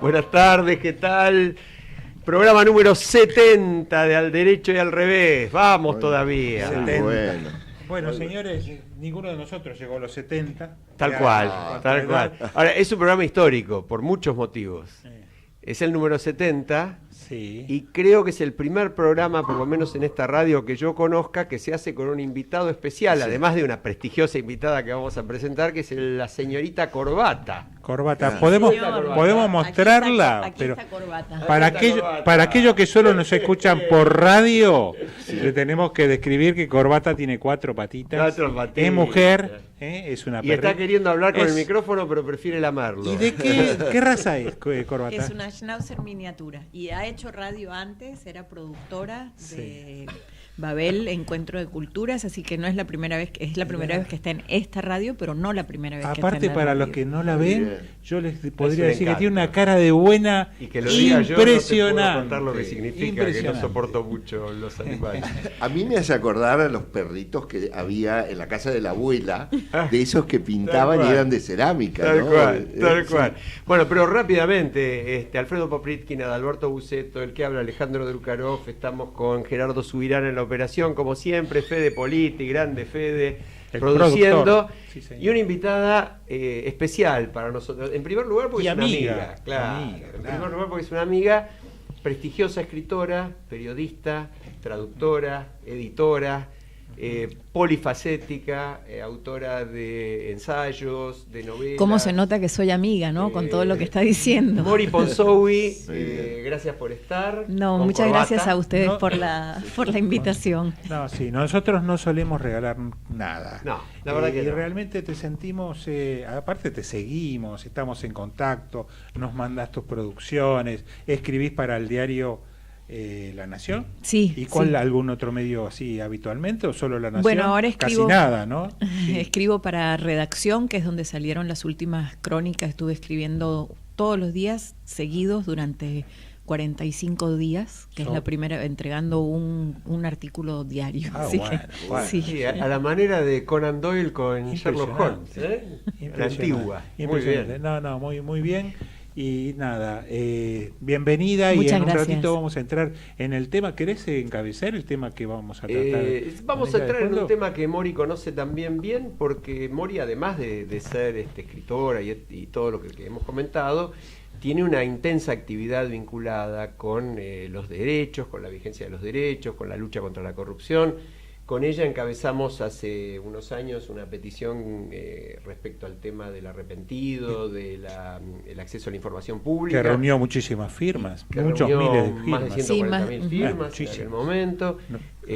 Buenas tardes, ¿qué tal? Programa número 70 de Al Derecho y al Revés. Vamos todavía. 70. Bueno, señores, ninguno de nosotros llegó a los 70. Tal cual, tal cual. Ahora, es un programa histórico por muchos motivos. Es el número 70. Sí. Y creo que es el primer programa, por lo menos en esta radio que yo conozca, que se hace con un invitado especial, sí, además de una prestigiosa invitada que vamos a presentar, que es la señorita Corbata. Corbata, podemos mostrarla, aquí pero está Corbata. Para aquellos que solo nos escuchan por radio, le tenemos que describir que Corbata tiene 4 patitas, es mujer, es una y está queriendo hablar con el micrófono, pero prefiere lamerlo. ¿Y de qué raza es Corbata? Es una Schnauzer miniatura y ha hecho radio antes, era productora de Babel, Encuentro de Culturas, así que no es la primera vez, es la primera vez que está en esta radio, pero no la primera vez que está en la radio. Aparte, para los que no la ven, yo les podría decir que tiene una cara de buena, y que lo diga impresionante. Yo no te puedo contar lo que significa, que no soporto mucho los animales. A mí me hace acordar a los perritos que había en la casa de la abuela, de esos que pintaban y eran de cerámica. Tal ¿no? Tal cual. Bueno, pero rápidamente, Alfredo Popritkin, Adalberto Buceto, el que habla Alejandro Drukarov, estamos con Gerardo Subirán en la operación, como siempre, Fede Politi, grande Fede, produciendo, sí, y una invitada especial para nosotros. En primer lugar porque es una amiga, claro. En primer lugar porque es una amiga, prestigiosa escritora, periodista, traductora, editora, polifacética, autora de ensayos, de novelas. ¿Cómo se nota que soy amiga, no? Con todo lo que está diciendo. Mori Ponsowi, gracias por estar. No, muchas gracias a ustedes por la invitación. No, sí, nosotros no solemos regalar nada. No, la verdad que y no. realmente te sentimos, aparte te seguimos, estamos en contacto, nos mandas tus producciones, escribís para el diario La Nación. Sí. ¿Y cuál sí. algún otro medio así habitualmente o solo La Nación? Bueno, ahora escribo, casi nada, ¿no? Sí. Escribo para Redacción, que es donde salieron las últimas crónicas. Estuve escribiendo todos los días seguidos durante 45 días, que es la primera, entregando un artículo diario. Así bueno, que, bueno. sí. A la manera de Conan Doyle con Sherlock Holmes, la antigua. Muy bien. No, muy bien. Y nada, bienvenida. Muchas y en gracias. un ratito vamos a entrar en el tema. ¿Querés encabezar el tema que vamos a tratar? Vamos a entrar en un tema que Mori conoce también bien, porque Mori, además de ser escritora y todo lo que hemos comentado, tiene una intensa actividad vinculada con los derechos, con la vigencia de los derechos, con la lucha contra la corrupción. Con ella encabezamos hace unos años una petición respecto al tema del arrepentido, del acceso a la información pública. Que reunió muchísimas firmas, Muchos miles de firmas. Más de 140.000 firmas en sí. aquel momento.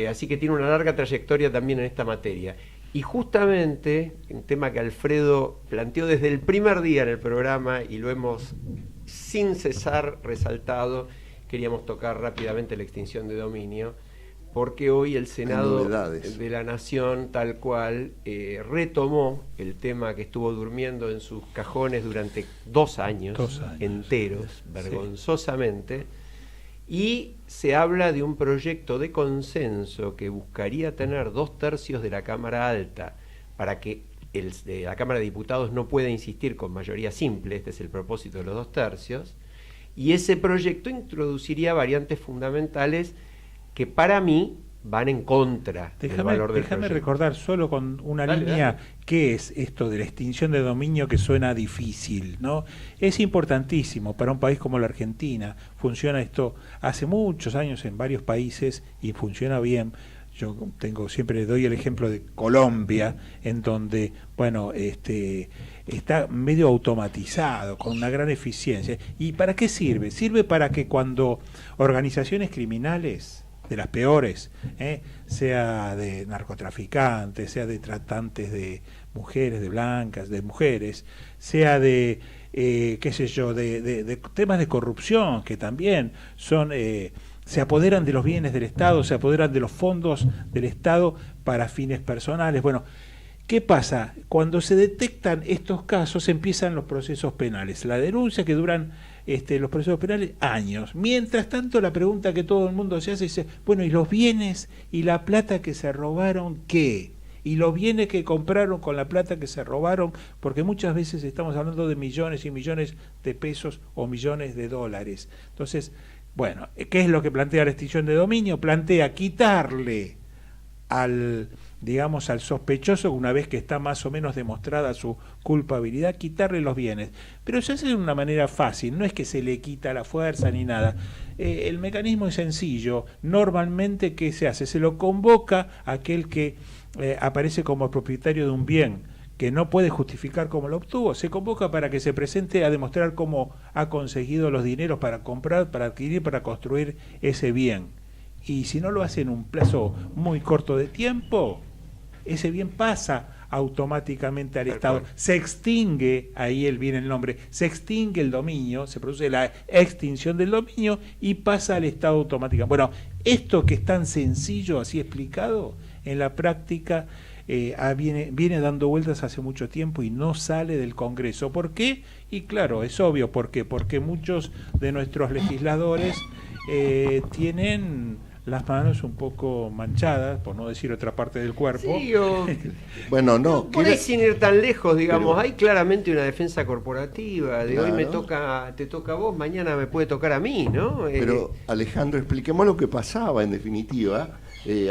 Así que tiene una larga trayectoria también en esta materia. Y justamente, un tema que Alfredo planteó desde el primer día en el programa y lo hemos sin cesar resaltado, queríamos tocar rápidamente la extinción de dominio, porque hoy el Senado de la Nación, tal cual, retomó el tema que estuvo durmiendo en sus cajones durante 2 años enteros, vergonzosamente, y se habla de un proyecto de consenso que buscaría tener 2/3 de la Cámara Alta para que la Cámara de Diputados no pueda insistir con mayoría simple, este es el propósito de los 2/3, y ese proyecto introduciría variantes fundamentales que para mí van en contra del valor del proyecto. Déjame recordar solo con una línea qué es esto de la extinción de dominio, que suena difícil, ¿no? Es importantísimo para un país como la Argentina. Funciona esto hace muchos años en varios países y funciona bien. Yo siempre doy el ejemplo de Colombia, en donde, bueno, está medio automatizado, con una gran eficiencia. ¿Y para qué sirve? Sirve para que cuando organizaciones criminales, de las peores, sea de narcotraficantes, sea de tratantes de mujeres, de blancas, de mujeres, sea de, qué sé yo, de temas de corrupción, que también son... se apoderan de los bienes del Estado, se apoderan de los fondos del Estado para fines personales. Bueno, ¿qué pasa? Cuando se detectan estos casos empiezan los procesos penales. La denuncia, que duran los procesos penales años. Mientras tanto, la pregunta que todo el mundo se hace es, bueno, ¿y los bienes y la plata que se robaron qué? y los bienes que compraron con la plata que se robaron, porque muchas veces estamos hablando de millones y millones de pesos o millones de dólares. Entonces, bueno, ¿qué es lo que plantea la extinción de dominio? Plantea quitarle al sospechoso, una vez que está más o menos demostrada su culpabilidad, quitarle los bienes. Pero se hace de una manera fácil, no es que se le quita la fuerza ni nada. El mecanismo es sencillo. Normalmente, ¿qué se hace? Se lo convoca a aquel que aparece como propietario de un bien que no puede justificar cómo lo obtuvo. Se convoca para que se presente a demostrar cómo ha conseguido los dineros para comprar, para adquirir, para construir ese bien. Y si no lo hace en un plazo muy corto de tiempo, ese bien pasa automáticamente al Estado. Se extingue, ahí viene el nombre, se extingue el dominio, se produce la extinción del dominio y pasa al Estado automáticamente. Bueno, esto que es tan sencillo, así explicado, en la práctica viene dando vueltas hace mucho tiempo y no sale del Congreso. ¿Por qué? Y claro, es obvio, ¿por qué? Porque muchos de nuestros legisladores tienen las manos un poco manchadas, por no decir otra parte del cuerpo. Sí, bueno, no. Por ahí sin ir tan lejos, digamos, hay claramente una defensa corporativa, de claro. Hoy te toca a vos, mañana me puede tocar a mí, ¿no? Pero Alejandro, expliquemos lo que pasaba en definitiva.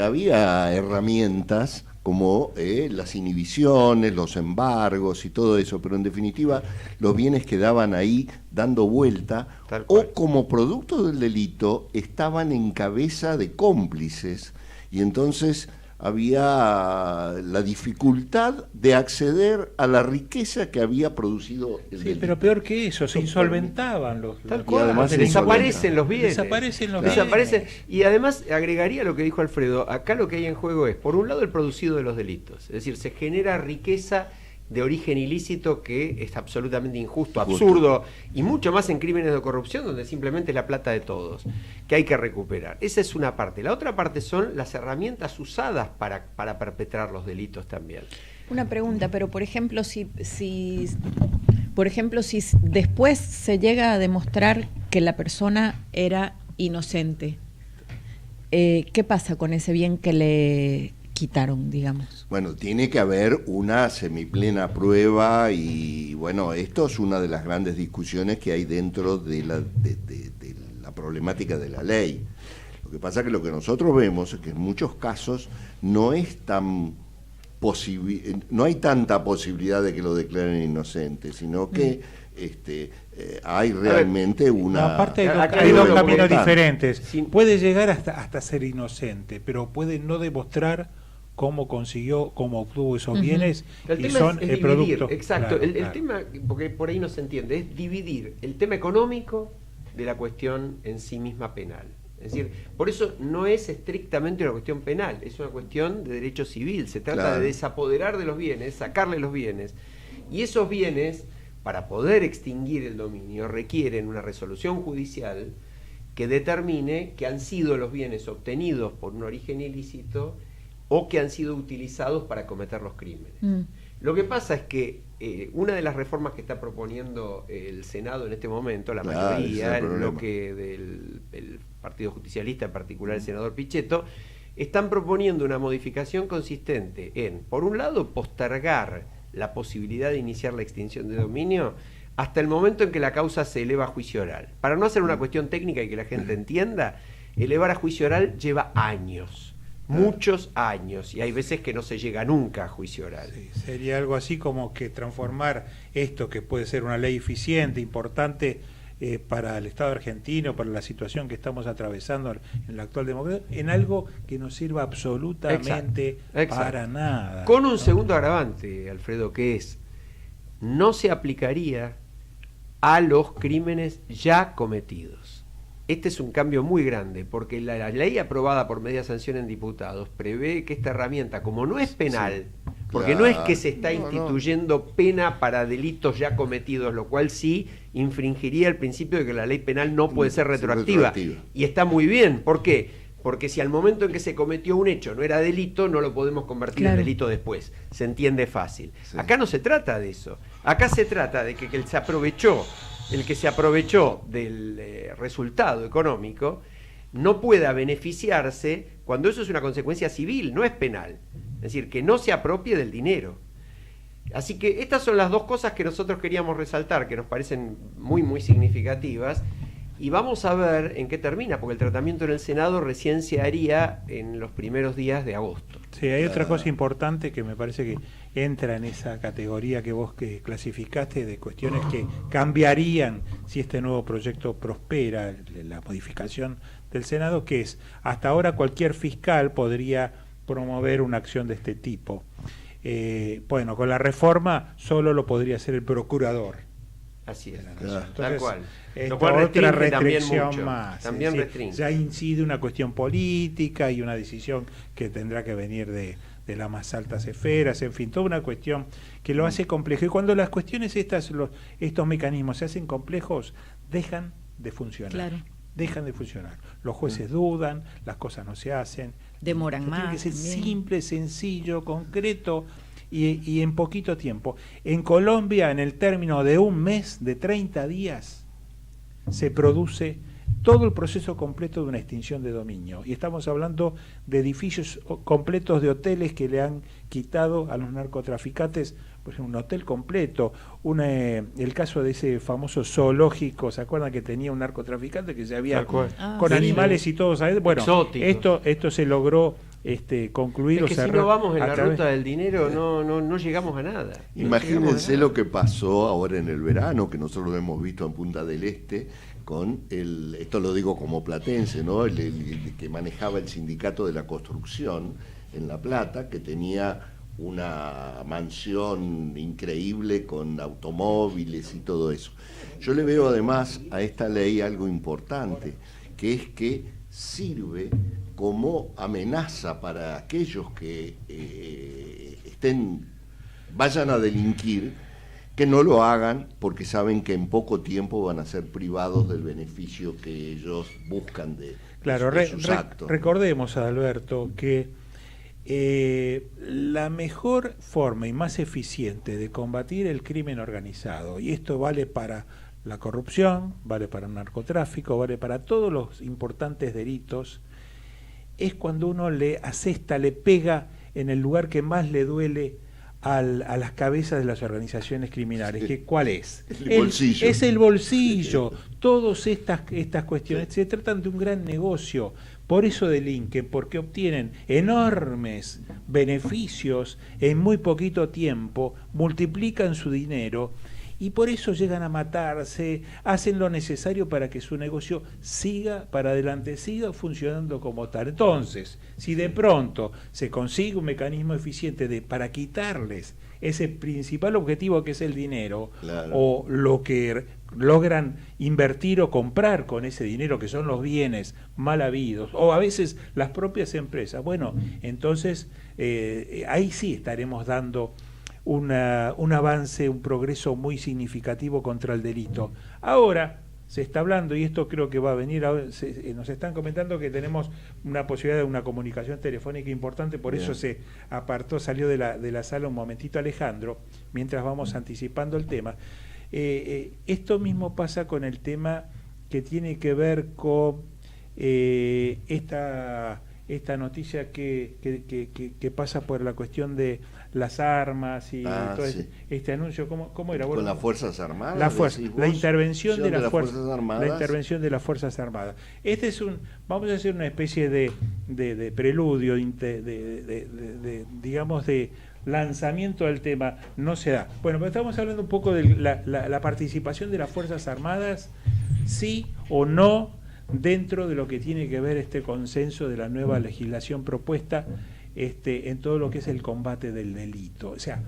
Había herramientas como las inhibiciones, los embargos y todo eso, pero en definitiva los bienes quedaban ahí dando vuelta o como producto del delito estaban en cabeza de cómplices y entonces había la dificultad de acceder a la riqueza que había producido el delito. Pero peor que eso, se insolventaban los y además desaparecen los bienes. Desaparecen. Y además agregaría lo que dijo Alfredo, acá lo que hay en juego es, por un lado, el producido de los delitos, es decir, se genera riqueza de origen ilícito que es absolutamente injusto, absurdo, y mucho más en crímenes de corrupción, donde simplemente es la plata de todos, que hay que recuperar. Esa es una parte. La otra parte son las herramientas usadas para perpetrar los delitos también. Una pregunta, pero por ejemplo, si después se llega a demostrar que la persona era inocente, ¿qué pasa con ese bien que le quitaron, digamos? Bueno, tiene que haber una semiplena prueba y bueno, esto es una de las grandes discusiones que hay dentro de la problemática de la ley. Lo que pasa es que lo que nosotros vemos es que en muchos casos no hay tanta posibilidad de que lo declaren inocente, sino que hay realmente una... Aparte hay dos caminos diferentes. Puede llegar hasta ser inocente, pero puede no demostrar cómo obtuvo esos bienes y son el producto. Exacto, claro, el tema, porque por ahí no se entiende, es dividir el tema económico de la cuestión en sí misma penal. Es decir, por eso no es estrictamente una cuestión penal, es una cuestión de derecho civil. Se trata de desapoderar de los bienes, sacarle los bienes. Y esos bienes, para poder extinguir el dominio, requieren una resolución judicial que determine que han sido los bienes obtenidos por un origen ilícito o que han sido utilizados para cometer los crímenes. Lo que pasa es que una de las reformas que está proponiendo el Senado en este momento, la mayoría, el bloque del Partido Justicialista, en particular el senador Pichetto, están proponiendo una modificación consistente en, por un lado, postergar la posibilidad de iniciar la extinción de dominio hasta el momento en que la causa se eleva a juicio oral. Para no hacer una cuestión técnica y que la gente entienda, elevar a juicio oral lleva años. Muchos años, y hay veces que no se llega nunca a juicio oral. Sí, sería algo así como que transformar esto, que puede ser una ley eficiente, importante para el Estado argentino, para la situación que estamos atravesando en la actual democracia, en algo que no sirva absolutamente para nada. Con un segundo agravante, Alfredo, que es, no se aplicaría a los crímenes ya cometidos. Este es un cambio muy grande, porque la ley aprobada por media sanción en diputados prevé que esta herramienta, como no es penal, porque no es que se está instituyendo pena para delitos ya cometidos, lo cual sí infringiría el principio de que la ley penal no puede ser retroactiva. Y está muy bien. ¿Por qué? Porque si al momento en que se cometió un hecho no era delito, no lo podemos convertir en delito después. Se entiende fácil. Acá no se trata de eso. Acá se trata de que el que se aprovechó del resultado económico no pueda beneficiarse cuando eso es una consecuencia civil, no es penal. decir, que no se apropie del dinero. Así que estas son las dos cosas que nosotros queríamos resaltar, que nos parecen muy, muy significativas, y vamos a ver en qué termina, porque el tratamiento en el Senado recién se haría en los primeros días de agosto. Sí, hay otra cosa importante que me parece que entra en esa categoría que vos que clasificaste de cuestiones que cambiarían si este nuevo proyecto prospera, la modificación del Senado, que es, hasta ahora cualquier fiscal podría promover una acción de este tipo. Bueno, con la reforma solo lo podría hacer el procurador. Así es, Claro. tal cual. Lo cual otra restringe también restricción mucho, más. también es decir, restringe. ya incide una cuestión política y una decisión que tendrá que venir de las más altas esferas, en fin, toda una cuestión que lo hace complejo. Y cuando las cuestiones estos mecanismos se hacen complejos, dejan de funcionar. Claro. Dejan de funcionar. Los jueces dudan, las cosas no se hacen. Demoran más. Tiene que ser también. simple, sencillo, concreto y en poquito tiempo. En Colombia, en el término de un mes, de 30 días, se produce todo el proceso completo de una extinción de dominio. Y estamos hablando de edificios completos de hoteles que le han quitado a los narcotraficantes, pues un hotel completo. El caso de ese famoso zoológico, ¿se acuerdan que tenía un narcotraficante que se había con sí. animales y todo? ¿Sabes? Bueno, Exóticos. esto se logró concluir. Es que si no vamos en la ruta del dinero no llegamos a nada. Imagínense lo que pasó ahora en el verano, que nosotros lo hemos visto en Punta del Este, con esto lo digo como platense, ¿no? El que manejaba el sindicato de la construcción en La Plata, que tenía una mansión increíble con automóviles y todo eso. Yo le veo además a esta ley algo importante, que es que sirve como amenaza para aquellos que vayan a delinquir, que no lo hagan porque saben que en poco tiempo van a ser privados del beneficio que ellos buscan de sus actos. Recordemos, Adalberto, que la mejor forma y más eficiente de combatir el crimen organizado, y esto vale para la corrupción, vale para el narcotráfico, vale para todos los importantes delitos, es cuando uno le asesta, le pega en el lugar que más le duele a las cabezas de las organizaciones criminales. Sí. ¿Cuál es? El bolsillo. Es el bolsillo. Todas estas cuestiones se tratan de un gran negocio. Por eso delinquen, porque obtienen enormes beneficios en muy poquito tiempo, multiplican su dinero y por eso llegan a matarse, hacen lo necesario para que su negocio siga para adelante, siga funcionando como tal. Entonces, si de pronto se consigue un mecanismo eficiente para quitarles ese principal objetivo que es el dinero, claro, o lo que logran invertir o comprar con ese dinero, que son los bienes mal habidos, o a veces las propias empresas, bueno, entonces ahí sí estaremos dando un avance, un progreso muy significativo contra el delito. Ahora se está hablando, y esto creo que va a venir, nos están comentando que tenemos una posibilidad de una comunicación telefónica importante, por Bien. eso se apartó, salió de la sala un momentito Alejandro, mientras vamos anticipando el tema. Esto mismo pasa con el tema que tiene que ver con esta noticia que pasa por la cuestión de las armas y todo sí. este anuncio. ¿Cómo era? Con las Fuerzas Armadas. La intervención de las Fuerzas Armadas. La intervención de las Fuerzas Armadas. Este es vamos a hacer una especie de preludio, digamos, de lanzamiento del tema. No se da. Bueno, pero estamos hablando un poco de la participación de las Fuerzas Armadas, sí o no, dentro de lo que tiene que ver este consenso de la nueva legislación propuesta en todo lo que es el combate del delito. O sea,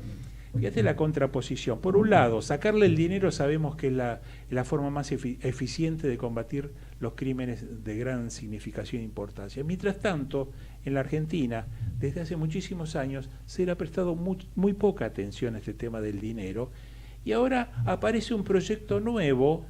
fíjate la contraposición. Por un lado, sacarle el dinero sabemos que es la forma más eficiente de combatir los crímenes de gran significación e importancia. Mientras tanto, en la Argentina, desde hace muchísimos años, se le ha prestado muy poca atención a este tema del dinero, y ahora aparece un proyecto nuevo,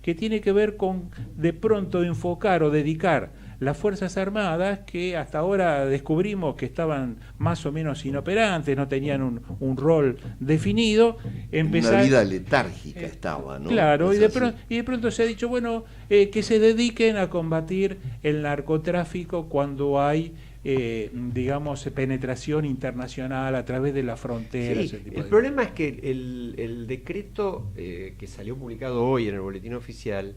que tiene que ver con, de pronto, enfocar o dedicar las Fuerzas Armadas, que hasta ahora descubrimos que estaban más o menos inoperantes, no tenían un rol definido. Una vida letárgica estaba, ¿no? Claro, y de pronto se ha dicho, bueno, que se dediquen a combatir el narcotráfico cuando hay digamos, penetración internacional a través de las fronteras. Sí, el problema es que el decreto que salió publicado hoy en el boletín oficial,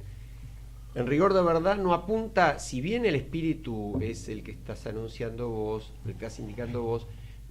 en rigor de verdad no apunta, si bien el espíritu es el que estás anunciando vos, el que estás indicando vos,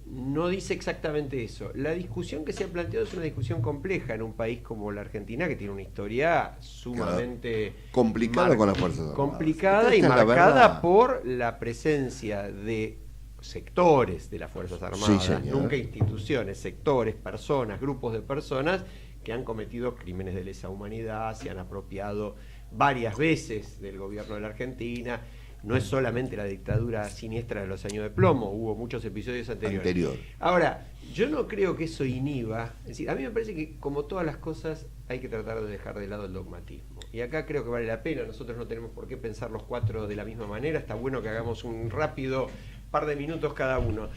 no dice exactamente eso. La discusión que se ha planteado es una discusión compleja en un país como la Argentina, que tiene una historia sumamente complicada con las Fuerzas Armadas. Complicada y marcada por la presencia de sectores de las Fuerzas Armadas, sí, nunca instituciones, sectores, personas, grupos de personas que han cometido crímenes de lesa humanidad, se han apropiado varias veces del gobierno de la Argentina. No es solamente la dictadura siniestra de los años de plomo, hubo muchos episodios anteriores. Ahora, yo no creo que eso inhiba, es decir, a mí me parece que como todas las cosas hay que tratar de dejar de lado el dogmatismo. Y acá creo que vale la pena, nosotros no tenemos por qué pensar los cuatro de la misma manera, está bueno que hagamos un rápido par de minutos cada uno.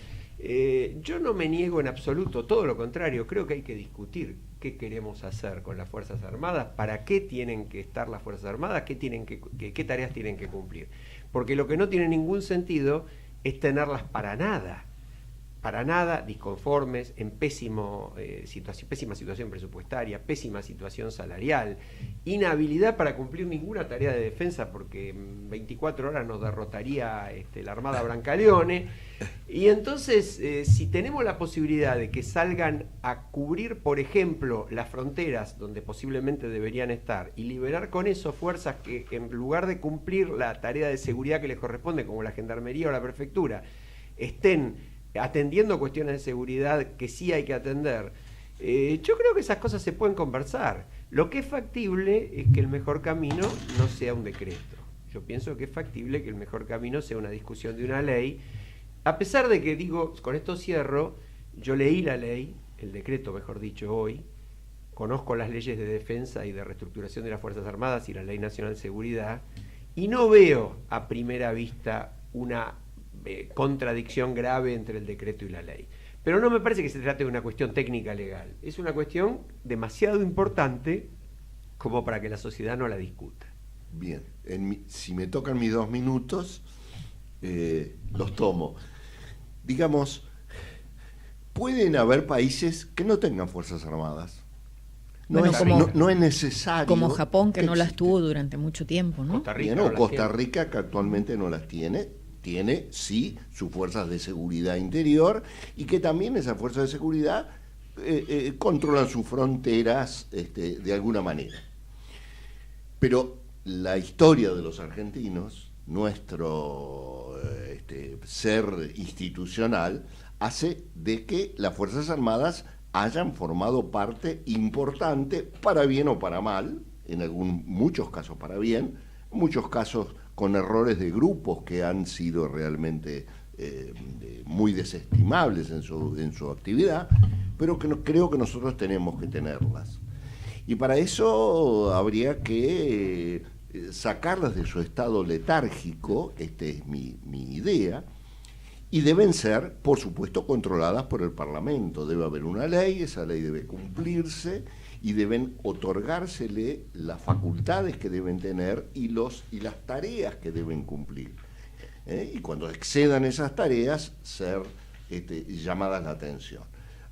Yo no me niego en absoluto, todo lo contrario, creo que hay que discutir qué queremos hacer con las Fuerzas Armadas, para qué tienen que estar las Fuerzas Armadas, qué tareas tienen que cumplir. Porque lo que no tiene ningún sentido es tenerlas para nada, disconformes, en pésima situación presupuestaria, pésima situación salarial, inhabilidad para cumplir ninguna tarea de defensa, porque en 24 horas nos derrotaría la Armada Brancaleone. Y entonces, si tenemos la posibilidad de que salgan a cubrir, por ejemplo, las fronteras donde posiblemente deberían estar, y liberar con eso fuerzas que, en lugar de cumplir la tarea de seguridad que les corresponde, como la Gendarmería o la Prefectura, estén atendiendo cuestiones de seguridad que sí hay que atender, yo creo que esas cosas se pueden conversar. Lo que es factible es que el mejor camino no sea un decreto. Yo pienso que es factible que el mejor camino sea una discusión de una ley, a pesar de que, digo, con esto cierro, yo leí la ley, el decreto mejor dicho hoy, conozco las leyes de defensa y de reestructuración de las Fuerzas Armadas y la Ley Nacional de Seguridad, y no veo a primera vista una contradicción grave entre el decreto y la ley. Pero no me parece que se trate de una cuestión técnica legal, es una cuestión demasiado importante como para que la sociedad no la discuta. Bien, si me tocan mis 2 minutos, los tomo. Digamos, pueden haber países que no tengan Fuerzas Armadas. No es necesario. Como Japón, que no las tuvo durante mucho tiempo, ¿no? Costa Rica, que actualmente no las tiene. Tiene, sí, sus fuerzas de seguridad interior, y que también esas fuerzas de seguridad controlan sus fronteras de alguna manera. Pero la historia de los argentinos, nuestro ser institucional, hace de que las Fuerzas Armadas hayan formado parte importante, para bien o para mal, muchos casos para bien, muchos casos con errores de grupos que han sido realmente muy desestimables en su actividad, pero que creo que nosotros tenemos que tenerlas. Y para eso habría que sacarlas de su estado letárgico, esta es mi idea, y deben ser, por supuesto, controladas por el Parlamento. Debe haber una ley, esa ley debe cumplirse, y deben otorgársele las facultades que deben tener y las tareas que deben cumplir. Y cuando excedan esas tareas, ser llamadas la atención.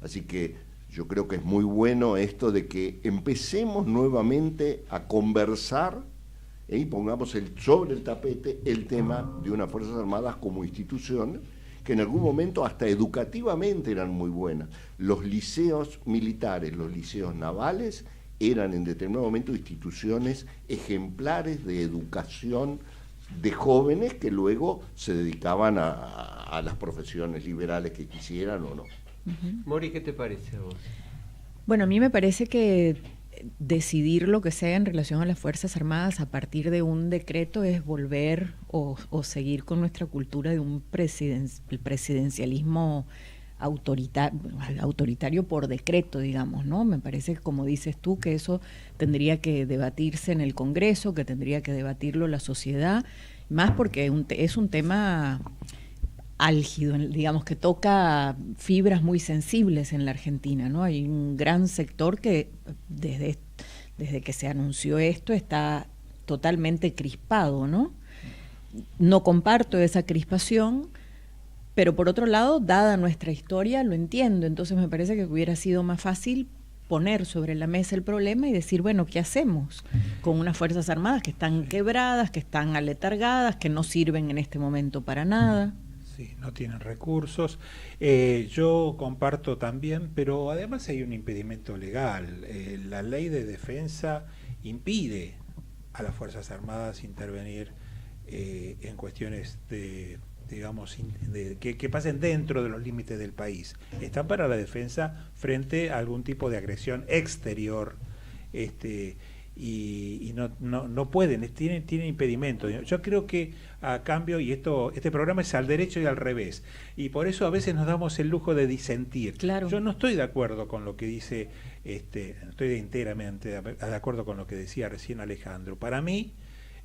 Así que yo creo que es muy bueno esto de que empecemos nuevamente a conversar y pongamos sobre el tapete el tema de unas Fuerzas Armadas como institución, que en algún momento hasta educativamente eran muy buenas. Los liceos militares, los liceos navales, eran en determinado momento instituciones ejemplares de educación de jóvenes que luego se dedicaban a las profesiones liberales que quisieran o no. Mori, ¿qué te parece a vos? Bueno, a mí me parece que decidir lo que sea en relación a las Fuerzas Armadas a partir de un decreto es volver o seguir con nuestra cultura de un presidencialismo autoritario por decreto, digamos, ¿no? Me parece, como dices tú, que eso tendría que debatirse en el Congreso, que tendría que debatirlo la sociedad, más porque es un tema álgido, digamos, que toca fibras muy sensibles en la Argentina, ¿no? Hay un gran sector que desde que se anunció esto está totalmente crispado, ¿no? No comparto esa crispación, pero por otro lado, dada nuestra historia, lo entiendo. Entonces me parece que hubiera sido más fácil poner sobre la mesa el problema y decir, bueno, ¿qué hacemos con unas Fuerzas Armadas que están quebradas, que están aletargadas, que no sirven en este momento para nada? Sí, no tienen recursos. Yo comparto también, pero además hay un impedimento legal. La ley de defensa impide a las Fuerzas Armadas intervenir en cuestiones de, digamos, que pasen dentro de los límites del país. Están para la defensa frente a algún tipo de agresión exterior, y no pueden, tienen impedimentos. Yo creo que a cambio, y este programa es al derecho y al revés, y por eso a veces nos damos el lujo de disentir. Claro. Yo no estoy de acuerdo con lo que dice, estoy enteramente de acuerdo con lo que decía recién Alejandro. Para mí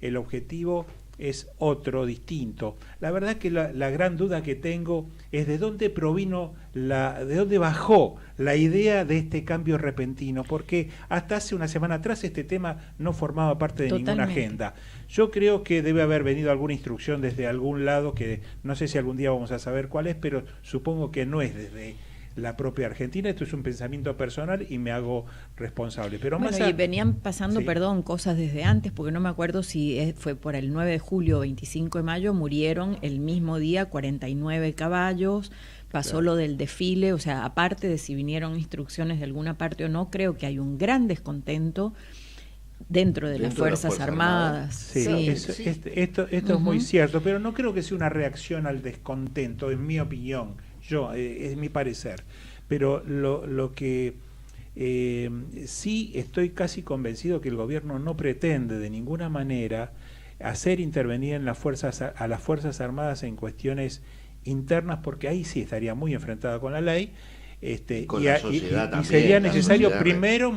el objetivo es otro, distinto. La verdad que la gran duda que tengo es de dónde de dónde bajó la idea de este cambio repentino, porque hasta hace una semana atrás este tema no formaba parte de ninguna agenda. Yo creo que debe haber venido alguna instrucción desde algún lado, que no sé si algún día vamos a saber cuál es, pero supongo que no es desde la propia Argentina. Esto es un pensamiento personal y me hago responsable. Pero bueno, y venían pasando, sí, cosas desde antes, porque no me acuerdo si fue por el 9 de julio o 25 de mayo, murieron el mismo día 49 caballos, pasó claro, lo del desfile, o sea, aparte de si vinieron instrucciones de alguna parte o no, creo que hay un gran descontento dentro de las Fuerzas Armadas. Sí, sí. Esto es muy cierto, pero no creo que sea una reacción al descontento, en mi opinión. Es mi parecer, pero lo que sí estoy casi convencido que el gobierno no pretende de ninguna manera hacer intervenir a las Fuerzas Armadas en cuestiones internas, porque ahí sí estaría muy enfrentada con la ley, y sería necesario primero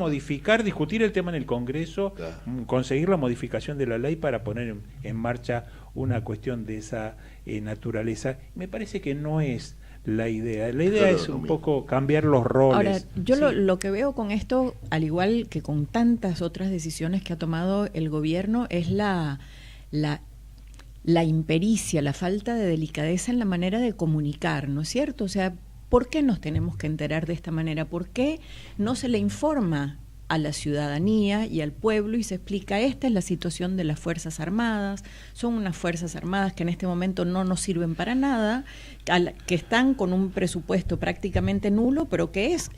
discutir el tema en el Congreso, claro, conseguir la modificación de la ley para poner en marcha una cuestión de esa naturaleza. Me parece que no es la idea es un poco cambiar los roles. Ahora, yo sí, lo que veo con esto, al igual que con tantas otras decisiones que ha tomado el gobierno, es la impericia, la falta de delicadeza en la manera de comunicar, ¿no es cierto? O sea, ¿por qué nos tenemos que enterar de esta manera? ¿Por qué no se le informa a la ciudadanía y al pueblo y se explica, esta es la situación de las Fuerzas Armadas, son unas Fuerzas Armadas que en este momento no nos sirven para nada, que están con un presupuesto prácticamente nulo, pero que es...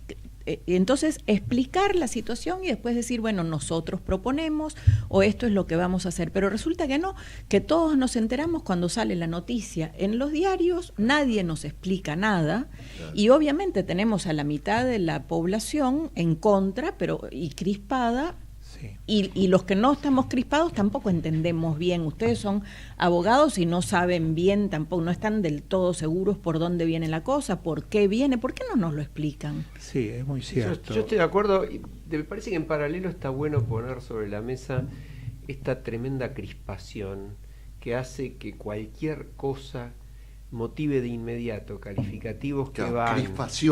Entonces, explicar la situación y después decir, bueno, nosotros proponemos o esto es lo que vamos a hacer. Pero resulta que no, que todos nos enteramos cuando sale la noticia en los diarios, nadie nos explica nada, claro, y obviamente tenemos a la mitad de la población en contra y crispada. Sí. Y los que no estamos crispados tampoco entendemos bien. Ustedes son abogados y no saben bien, tampoco no están del todo seguros por dónde viene la cosa, por qué viene, ¿por qué no nos lo explican? Sí, es muy cierto. Yo estoy de acuerdo, y me parece que en paralelo está bueno poner sobre la mesa esta tremenda crispación que hace que cualquier cosa motive de inmediato calificativos que van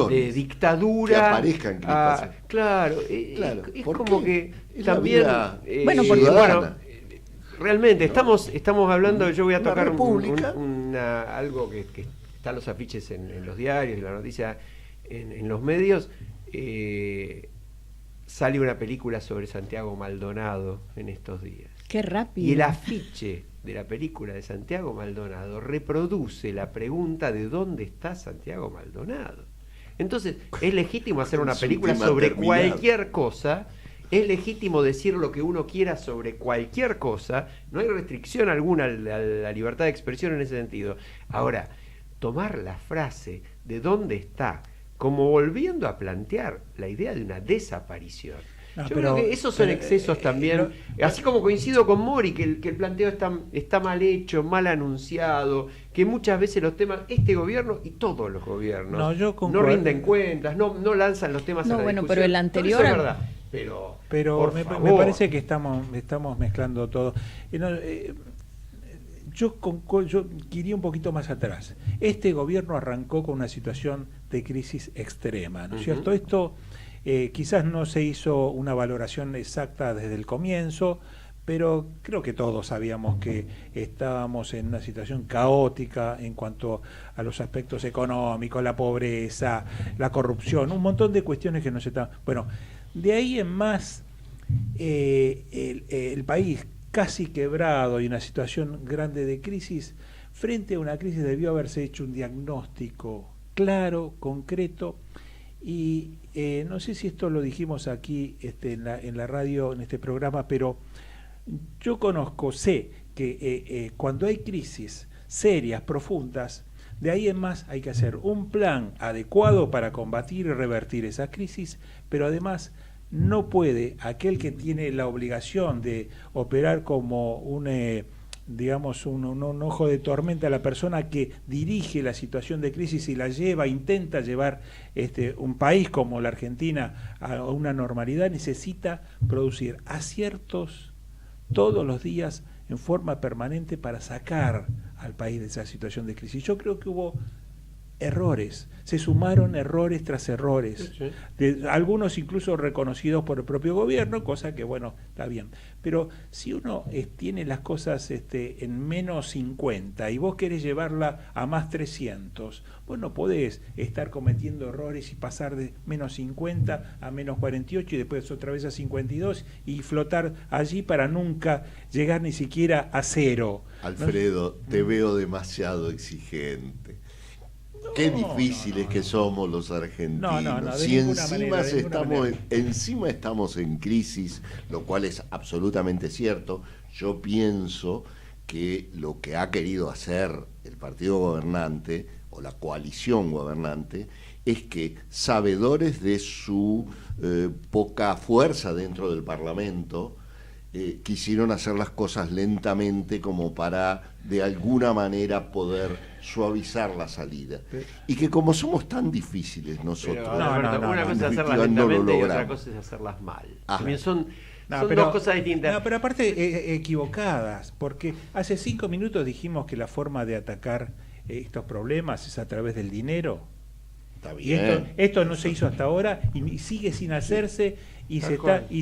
de dictadura, que aparezcan crispaciones. Claro, es como que también bueno, porque realmente estamos hablando, yo voy a tocar algo que está en los afiches en los diarios, en la noticia, en los medios. Sale una película sobre Santiago Maldonado en estos días. Qué rápido. Y el afiche de la película de Santiago Maldonado reproduce la pregunta de dónde está Santiago Maldonado. Entonces, es legítimo hacer una película sobre cualquier cosa, es legítimo decir lo que uno quiera sobre cualquier cosa, no hay restricción alguna a la libertad de expresión en ese sentido. Ahora, tomar la frase de dónde está como volviendo a plantear la idea de una desaparición. Yo creo que esos son excesos también, así como coincido con Mori, que el planteo está mal hecho, mal anunciado, que muchas veces los temas, este gobierno y todos los gobiernos no rinden cuentas, no lanzan los temas a la discusión. Pero el anterior... Todo eso es verdad, pero me parece que estamos mezclando todo. yo iría un poquito más atrás. Este gobierno arrancó con una situación de crisis extrema, ¿no es cierto? Esto quizás no se hizo una valoración exacta desde el comienzo, pero creo que todos sabíamos que estábamos en una situación caótica en cuanto a los aspectos económicos, la pobreza, la corrupción, un montón de cuestiones que nos estaban... Bueno, de ahí en más, el país casi quebrado y una situación grande de crisis, frente a una crisis debió haberse hecho un diagnóstico claro, concreto, y no sé si esto lo dijimos aquí en la radio, en este programa, pero yo sé que cuando hay crisis serias, profundas, de ahí en más hay que hacer un plan adecuado para combatir y revertir esa crisis, pero además no puede aquel que tiene la obligación de operar como un ojo de tormenta a la persona que dirige la situación de crisis y la intenta llevar un país como la Argentina a una normalidad, necesita producir aciertos todos los días en forma permanente para sacar al país de esa situación de crisis. Yo creo que hubo errores, se sumaron errores tras errores, algunos incluso reconocidos por el propio gobierno, cosa que bueno, está bien, pero si uno tiene las cosas en menos 50 y vos querés llevarla a más 300, vos no podés estar cometiendo errores y pasar de menos 50 a menos 48 y después otra vez a 52 y flotar allí para nunca llegar ni siquiera a cero. Alfredo, ¿no? Te veo demasiado exigente. Qué difíciles que somos los argentinos. No, si encima estamos en crisis, lo cual es absolutamente cierto, yo pienso que lo que ha querido hacer el partido gobernante o la coalición gobernante es que, sabedores de su poca fuerza dentro del Parlamento, quisieron hacer las cosas lentamente como para de alguna manera poder suavizar la salida. Y que como somos tan difíciles nosotros, una cosa es hacerlas lentamente y otra cosa es hacerlas mal. También son dos cosas distintas. No, pero aparte equivocadas, porque hace 5 minutos dijimos que la forma de atacar estos problemas es a través del dinero. Está bien. Y esto no se hizo hasta ahora y sigue sin hacerse. Y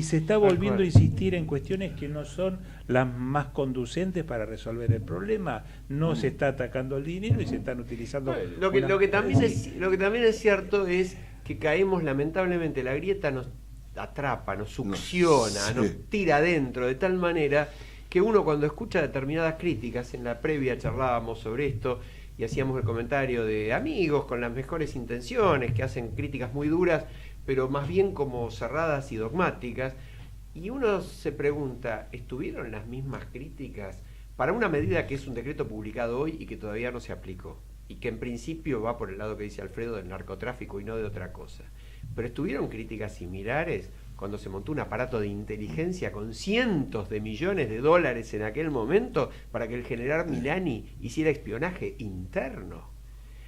se está volviendo a insistir en cuestiones que no son las más conducentes para resolver el problema. No se está atacando el dinero y se están utilizando... Lo que también es cierto es que caemos, lamentablemente, la grieta nos atrapa, nos succiona, nos tira adentro de tal manera que uno cuando escucha determinadas críticas, en la previa charlábamos sobre esto y hacíamos el comentario de amigos con las mejores intenciones que hacen críticas muy duras, pero más bien como cerradas y dogmáticas, y uno se pregunta, ¿estuvieron las mismas críticas para una medida que es un decreto publicado hoy y que todavía no se aplicó? Y que en principio va por el lado que dice Alfredo del narcotráfico y no de otra cosa. Pero ¿estuvieron críticas similares cuando se montó un aparato de inteligencia con cientos de millones de dólares en aquel momento para que el general Milani hiciera espionaje interno?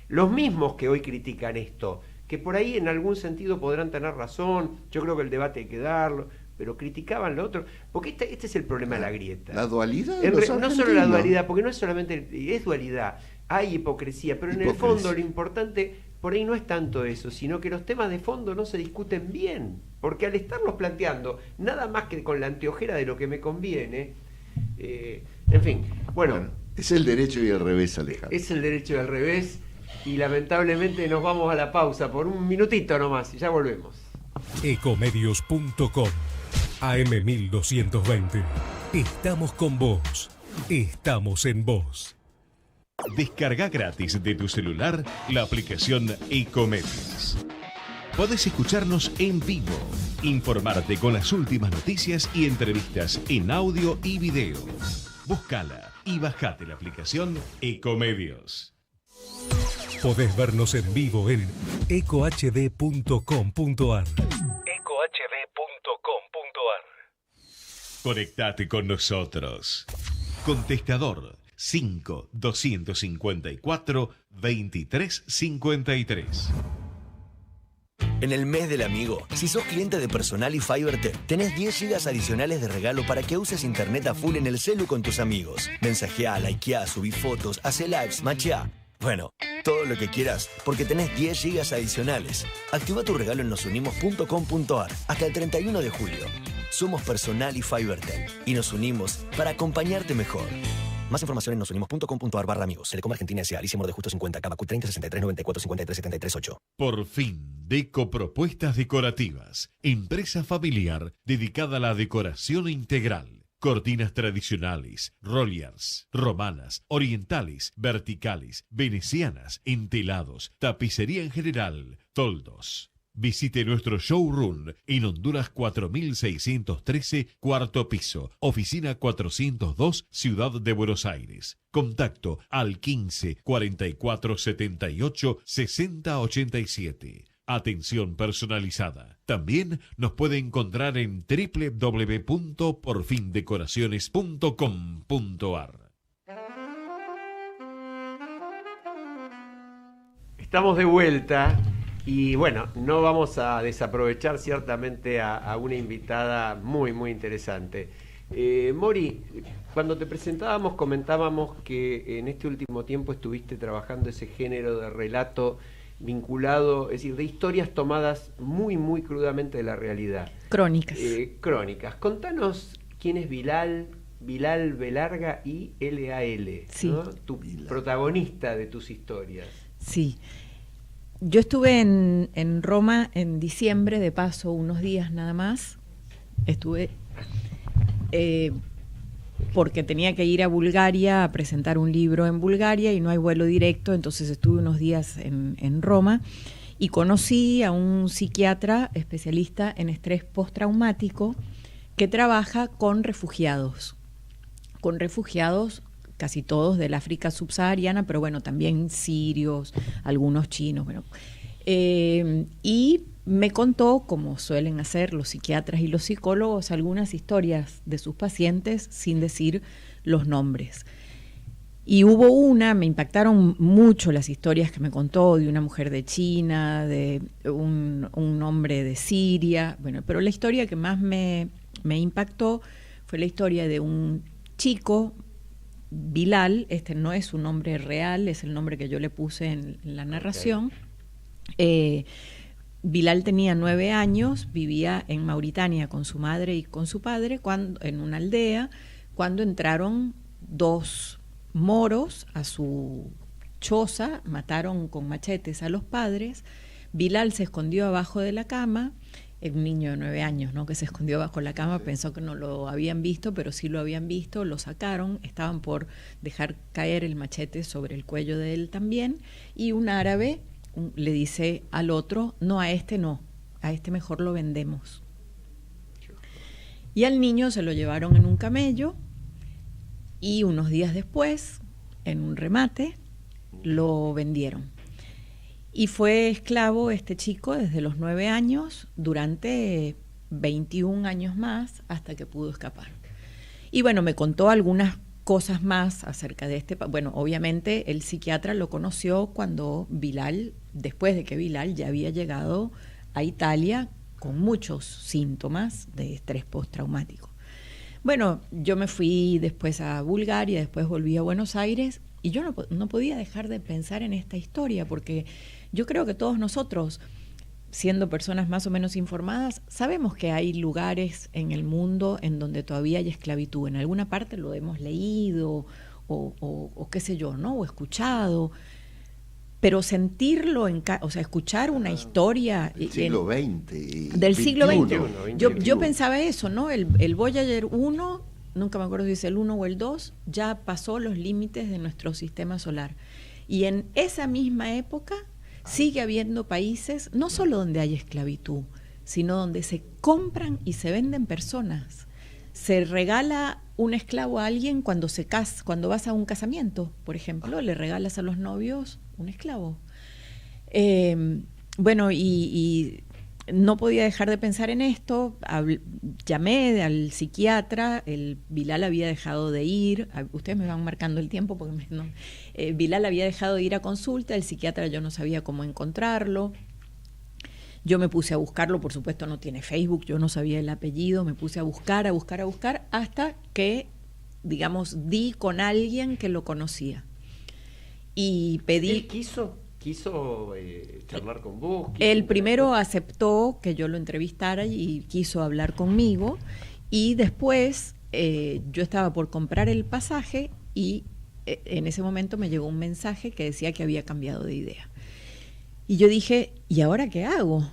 Los mismos que hoy critican esto, que por ahí en algún sentido podrán tener razón, yo creo que el debate hay que darlo, pero criticaban lo otro, porque este es el problema de la grieta. La dualidad no solo la dualidad, porque no es solamente, es dualidad, hay hipocresía, pero en el fondo lo importante por ahí no es tanto eso, sino que los temas de fondo no se discuten bien, porque al estarlos planteando, nada más que con la anteojera de lo que me conviene, en fin, bueno. Es el derecho y el revés, Alejandro. Es el derecho y el revés. Y lamentablemente nos vamos a la pausa por un minutito nomás y ya volvemos. Ecomedios.com AM1220. Estamos con vos. Estamos en vos. Descarga gratis de tu celular la aplicación Ecomedios. Podés escucharnos en vivo, informarte con las últimas noticias y entrevistas en audio y video. Búscala y bajate la aplicación Ecomedios. Podés vernos en vivo en ecohd.com.ar. Conectate con nosotros. Contestador 5-254-2353. En el mes del amigo, si sos cliente de Personal y FiberTech, tenés 10 GB adicionales de regalo para que uses internet a full en el celu con tus amigos. Mensajeá, likeá, subí fotos, hacé lives, macheá. Bueno, todo lo que quieras, porque tenés 10 GB adicionales. Activa tu regalo en nosunimos.com.ar hasta el 31 de julio. Somos Personal y FiberTech y nos unimos para acompañarte mejor. Más información en nosunimos.com.ar/amigos. Telecom Argentina S.A. Alicia Mor de Justo 50, Camacu 30 63 94 53 73 8. Por fin, Deco Propuestas Decorativas. Empresa familiar dedicada a la decoración integral. Cortinas tradicionales, rollers, romanas, orientales, verticales, venecianas, entelados, tapicería en general, toldos. Visite nuestro showroom en Honduras 4613, cuarto piso, oficina 402, Ciudad de Buenos Aires. Contacto al 15 44 78 60 87. Atención personalizada. También nos puede encontrar en www.porfindecoraciones.com.ar. Estamos de vuelta y bueno, no vamos a desaprovechar ciertamente a una invitada muy, muy interesante. Mori, cuando te presentábamos comentábamos que en este último tiempo estuviste trabajando ese género de relato vinculado, es decir, de historias tomadas muy, muy crudamente de la realidad. Crónicas. Crónicas. Contanos quién es Bilal Belarga y L.A.L., sí. ¿no? Tu protagonista de tus historias. Sí. Yo estuve en Roma en diciembre, de paso, unos días nada más. Estuve porque tenía que ir a Bulgaria a presentar un libro en Bulgaria y no hay vuelo directo, entonces estuve unos días en Roma y conocí a un psiquiatra especialista en estrés postraumático que trabaja con refugiados casi todos del África subsahariana, pero bueno, también sirios, algunos chinos, bueno. Y me contó, como suelen hacer los psiquiatras y los psicólogos, algunas historias de sus pacientes sin decir los nombres. Y hubo me impactaron mucho las historias que me contó de una mujer de China, de un hombre de Siria, bueno, pero la historia que más me impactó fue la historia de un chico, Bilal. Este no es un nombre real, es el nombre que yo le puse en la narración. Bilal tenía 9 años, vivía en Mauritania con su madre y con su padre, en una aldea, cuando entraron 2 moros a su choza, mataron con machetes a los padres. Bilal se escondió abajo de la cama. Un niño de 9 años, ¿no?, que se escondió bajo la cama, pensó que no lo habían visto, pero sí lo habían visto, lo sacaron, estaban por dejar caer el machete sobre el cuello de él también, y un árabe le dice al otro, no, a este mejor lo vendemos. Y al niño se lo llevaron en un camello, y unos días después, en un remate, lo vendieron. Y fue esclavo este chico desde los 9 años durante 21 años más hasta que pudo escapar. Y bueno, me contó algunas cosas más acerca de bueno, obviamente el psiquiatra lo conoció cuando después de que Bilal ya había llegado a Italia con muchos síntomas de estrés postraumático. Bueno, yo me fui después a Bulgaria, después volví a Buenos Aires y yo no podía dejar de pensar en esta historia porque yo creo que todos nosotros, siendo personas más o menos informadas, sabemos que hay lugares en el mundo en donde todavía hay esclavitud. En alguna parte lo hemos leído o qué sé yo, ¿no? O escuchado. Pero sentirlo, escuchar una historia del siglo XX. Del siglo XXI. Yo pensaba eso, ¿no? El Voyager 1, nunca me acuerdo si es el 1 o el 2, ya pasó los límites de nuestro sistema solar. Y en esa misma época sigue habiendo países, no solo donde hay esclavitud, sino donde se compran y se venden personas. Se regala un esclavo a alguien cuando vas a un casamiento, por ejemplo, le regalas a los novios un esclavo. Bueno, y no podía dejar de pensar en esto. Llamé al psiquiatra, Bilal había dejado de ir, ustedes me van marcando el tiempo porque Bilal había dejado de ir a consulta, el psiquiatra yo no sabía cómo encontrarlo. Yo me puse a buscarlo, por supuesto no tiene Facebook, yo no sabía el apellido, me puse a buscar, hasta que, digamos, di con alguien que lo conocía. Y pedí... ¿Él quiso charlar con vos? Él primero aceptó que yo lo entrevistara y quiso hablar conmigo, y después yo estaba por comprar el pasaje y en ese momento me llegó un mensaje que decía que había cambiado de idea. Y yo dije, ¿y ahora qué hago?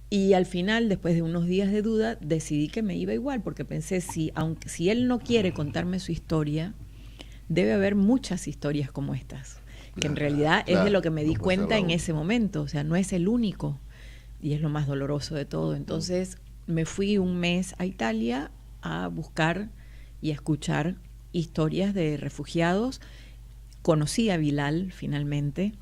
Y al final, después de unos días de duda, decidí que me iba igual, porque pensé, si él no quiere contarme su historia, debe haber muchas historias como estas, que en realidad es de lo que me di cuenta en ese momento, o sea, no es el único, y es lo más doloroso de todo. Entonces me fui un mes a Italia a buscar y a escuchar historias de refugiados. Conocí a Bilal finalmente.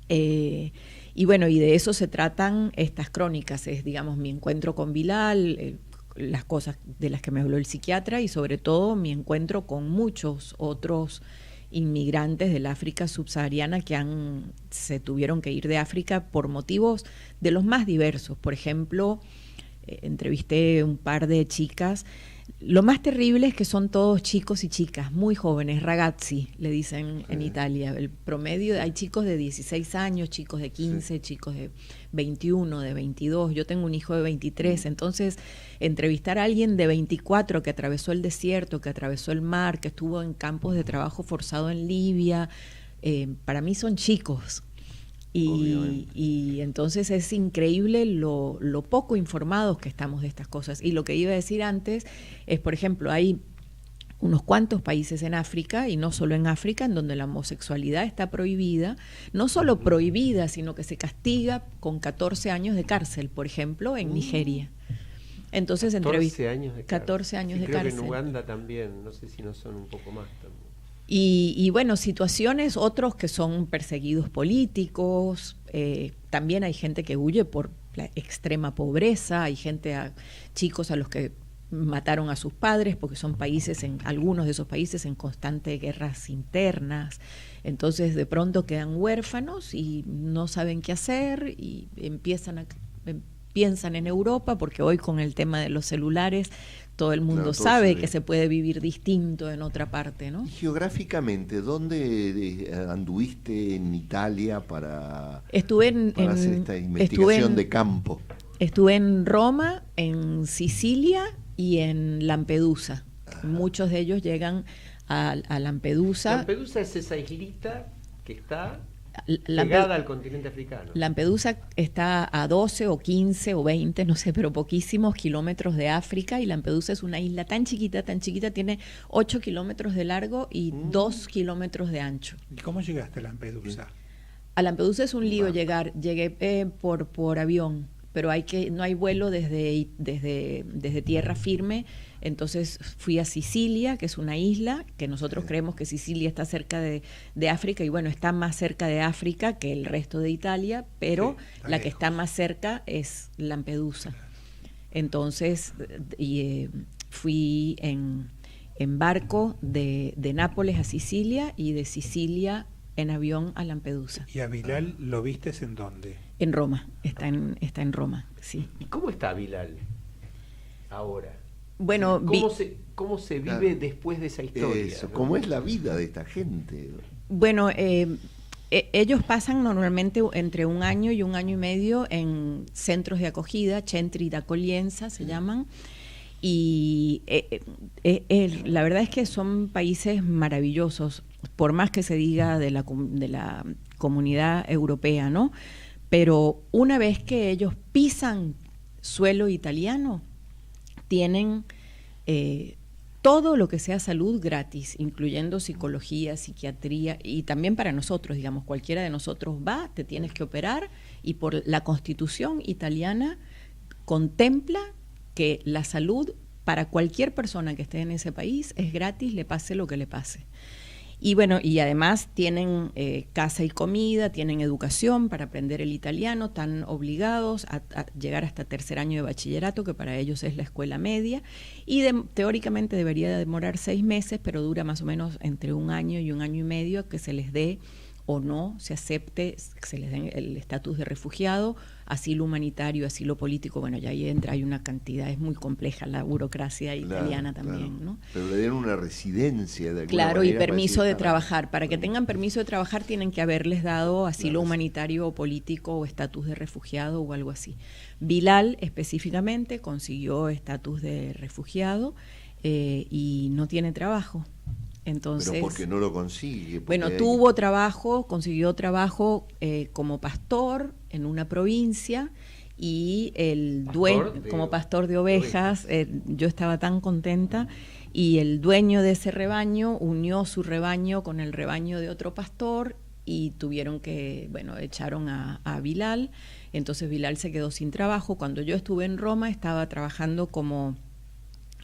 Y bueno, y de eso se tratan estas crónicas, es, digamos, mi encuentro con Bilal, las cosas de las que me habló el psiquiatra, y sobre todo mi encuentro con muchos otros inmigrantes del África subsahariana que se tuvieron que ir de África por motivos de los más diversos. Por ejemplo, entrevisté un par de chicas. Lo más terrible es que son todos chicos y chicas muy jóvenes, ragazzi, le dicen en Italia. El promedio, hay chicos de 16 años, chicos de 15, chicos de 21, de 22. Yo tengo un hijo de 23, entonces entrevistar a alguien de 24 que atravesó el desierto, que atravesó el mar, que estuvo en campos de trabajo forzado en Libia, para mí son chicos. Y entonces es increíble lo poco informados que estamos de estas cosas. Y lo que iba a decir antes es, por ejemplo, hay unos cuantos países en África, y no solo en África, en donde la homosexualidad está prohibida, no solo prohibida, sino que se castiga con 14 años de cárcel, por ejemplo, en Nigeria. Entonces 14 años de cárcel. 14 años de cárcel. Creo que en Uganda también, no sé si no son un poco más también. Y bueno, situaciones, otros que son perseguidos políticos, también hay gente que huye por la extrema pobreza, hay chicos a los que mataron a sus padres porque son algunos de esos países en constante guerras internas, entonces de pronto quedan huérfanos y no saben qué hacer y piensan en Europa, porque hoy con el tema de los celulares todo el mundo sabe que se puede vivir distinto en otra parte, ¿no? Y geográficamente, ¿dónde anduviste en Italia para hacer esta investigación de campo? Estuve en Roma, en Sicilia y en Lampedusa. Muchos de ellos llegan a Lampedusa. Lampedusa es esa islita que está pegada al continente africano. Lampedusa está a 12 o 15 o 20, no sé, pero poquísimos kilómetros de África, y Lampedusa es una isla tan chiquita, tiene 8 kilómetros de largo y 2 kilómetros de ancho. ¿Y cómo llegaste a Lampedusa? A Lampedusa es un lío llegar, llegué por avión, pero no hay vuelo desde tierra firme. Entonces fui a Sicilia, que es una isla, que nosotros creemos que Sicilia está cerca de África, y bueno, está más cerca de África que el resto de Italia, pero la que está más cerca es Lampedusa. Entonces fui en barco de Nápoles a Sicilia y de Sicilia en avión a Lampedusa. ¿Y a Bilal lo vistes en dónde? En Roma, está en Roma, sí. ¿Y cómo está Bilal ahora? Bueno, ¿Cómo se vive después de esa historia? Eso, ¿no? ¿Cómo es la vida de esta gente? Bueno, ellos pasan normalmente entre 1 año y 1 año y medio en centros de acogida, centri d'accoglienza se llaman, y la verdad es que son países maravillosos, por más que se diga de la comunidad europea, ¿no? Pero una vez que ellos pisan suelo italiano, tienen todo lo que sea salud gratis, incluyendo psicología, psiquiatría, y también para nosotros, digamos, cualquiera de nosotros va, te tienes que operar, y por la Constitución italiana contempla que la salud para cualquier persona que esté en ese país es gratis, le pase lo que le pase. Y bueno, y además tienen casa y comida, tienen educación para aprender el italiano, están obligados a llegar hasta 3er año de bachillerato, que para ellos es la escuela media, y teóricamente debería demorar 6 meses, pero dura más o menos entre 1 año y 1 año y medio que se les dé o no se acepte, se les den el estatus de refugiado, asilo humanitario, asilo político. Bueno, ya ahí entra, hay una cantidad, es muy compleja la burocracia italiana también, ¿no? Pero le dieron una residencia de alguna Claro, y manera, permiso de para trabajar. Para que tengan permiso de trabajar tienen que haberles dado asilo humanitario o político o estatus de refugiado o algo así. Bilal específicamente consiguió estatus de refugiado y no tiene trabajo. Entonces, pero porque no lo consigue. Bueno, tuvo trabajo, consiguió trabajo como pastor en una provincia y el dueño, como pastor de ovejas, yo estaba tan contenta, y el dueño de ese rebaño unió su rebaño con el rebaño de otro pastor y tuvieron que, bueno, echaron a Bilal, entonces Bilal se quedó sin trabajo. Cuando yo estuve en Roma estaba trabajando como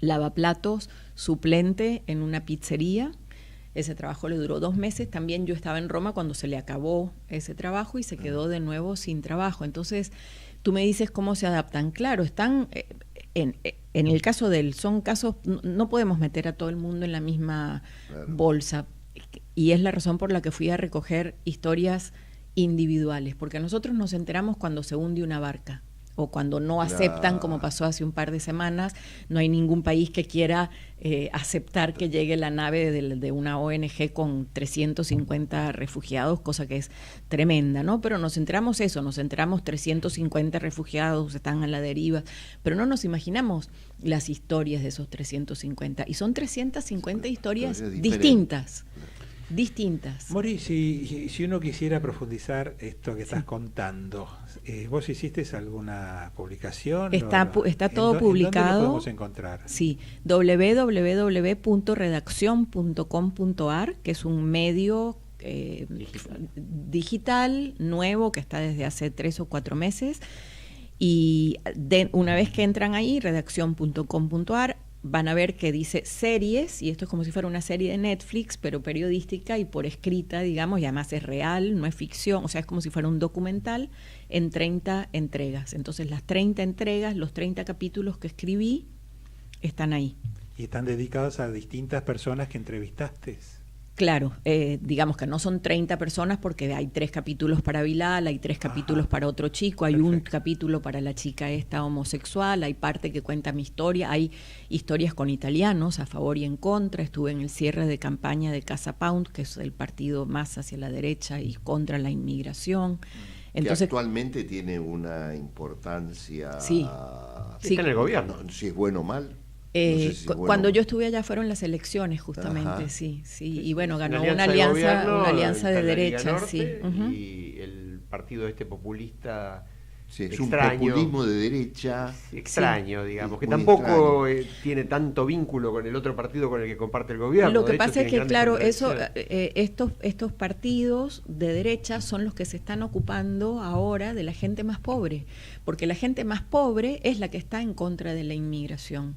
lavaplatos suplente en una pizzería. Ese trabajo le duró 2 meses. También yo estaba en Roma cuando se le acabó ese trabajo y se quedó de nuevo sin trabajo. Entonces, tú me dices cómo se adaptan. Claro, están en el caso son casos, no podemos meter a todo el mundo en la misma bolsa. Y es la razón por la que fui a recoger historias individuales, porque nosotros nos enteramos cuando se hunde una barca, o cuando no aceptan, como pasó hace un par de semanas. No hay ningún país que quiera aceptar que llegue la nave de una ONG con 350 refugiados, cosa que es tremenda, ¿no? Pero nos enteramos 350 refugiados están a la deriva, pero no nos imaginamos las historias de esos 350, y son 350 historias distintas. Mori, si uno quisiera profundizar esto que estás contando, ¿vos hiciste alguna publicación? Está todo publicado. ¿Dónde lo podemos encontrar? Sí, www.redaccion.com.ar, que es un medio digital nuevo que está desde hace 3 o 4 meses, y una vez que entran ahí, redaccion.com.ar, van a ver que dice series, y esto es como si fuera una serie de Netflix, pero periodística y por escrita, digamos, y además es real, no es ficción, o sea, es como si fuera un documental en 30 entregas. Entonces, las 30 entregas, los 30 capítulos que escribí, están ahí. ¿Y están dedicados a distintas personas que entrevistaste? Claro, digamos que no son 30 personas porque hay 3 capítulos para Bilal, hay 3 capítulos para otro chico, hay un capítulo para la chica esta homosexual, hay parte que cuenta mi historia, hay historias con italianos a favor y en contra. Estuve en el cierre de campaña de Casa Pound, que es el partido más hacia la derecha y contra la inmigración. Entonces, que actualmente tiene una importancia. Sí. Está en el gobierno. No, si es bueno o mal. No sé si cuando yo estuve allá fueron las elecciones justamente. Sí, y bueno, ganó una alianza de derecha, Norte, sí. Y el partido populista, sí, es extraño, un populismo de derecha extraño, digamos, que tampoco tiene tanto vínculo con el otro partido con el que comparte el gobierno. Lo que pasa es que, claro, estos partidos de derecha son los que se están ocupando ahora de la gente más pobre, porque la gente más pobre es la que está en contra de la inmigración.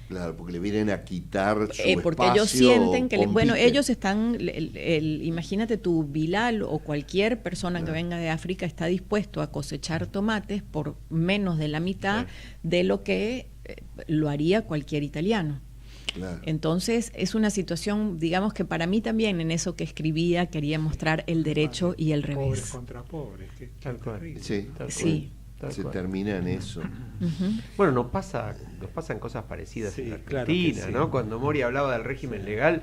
Claro, porque le vienen a quitar su porque espacio, ellos sienten que ellos están, imagínate tú, Bilal o cualquier persona que venga de África está dispuesto a cosechar tomates por menos de la mitad de lo que lo haría cualquier italiano. Claro. Entonces es una situación, digamos, que para mí también en eso que escribía quería mostrar el derecho y el revés. Pobres contra pobres. Tal cual. Sí. Se termina en eso. Bueno, nos pasan cosas parecidas en la Argentina, claro, ¿no? Cuando Mori hablaba del régimen legal,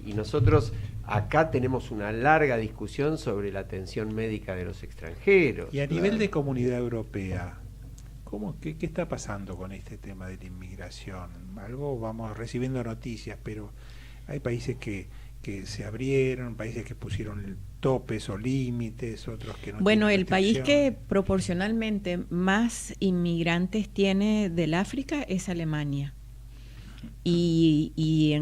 y nosotros acá tenemos una larga discusión sobre la atención médica de los extranjeros. Y a nivel de Comunidad Europea, qué está pasando con este tema de la inmigración? Algo vamos recibiendo noticias, pero hay países que se abrieron, países que pusieron topes o límites, otros que no. Bueno, el país que proporcionalmente más inmigrantes tiene del África es Alemania. Y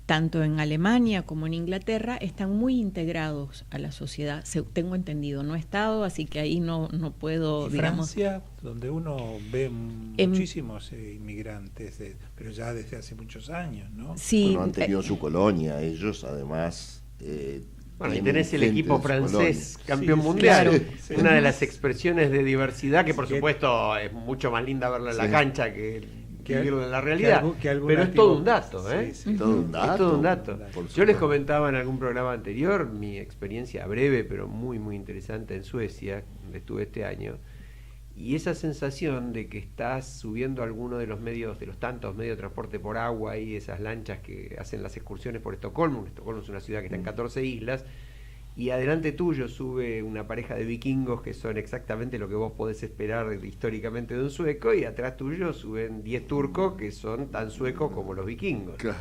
tanto en Alemania como en Inglaterra están muy integrados a la sociedad, tengo entendido. No he estado, así que ahí no puedo, ¿Y digamos. Francia, donde uno ve muchísimos inmigrantes, pero ya desde hace muchos años, ¿no? Sí. Bueno, han tenido su colonia, ellos además. Y tenés el equipo francés campeón mundial, claro. Una de las expresiones de diversidad que por supuesto es mucho más linda verla en la cancha que vivirlo en la realidad. Pero es todo un dato, ¿eh? Sí, todo un dato. Es todo un dato. Por Yo les supuesto. comentaba en algún programa anterior mi experiencia breve, pero muy, muy interesante en Suecia, donde estuve este año. Y esa sensación de que estás subiendo alguno de los medios, de los tantos medios de transporte por agua y esas lanchas que hacen las excursiones por Estocolmo. Estocolmo es una ciudad que está en 14 islas, y adelante tuyo sube una pareja de vikingos que son exactamente lo que vos podés esperar históricamente de un sueco, y atrás tuyo suben 10 turcos que son tan suecos como los vikingos. Claro.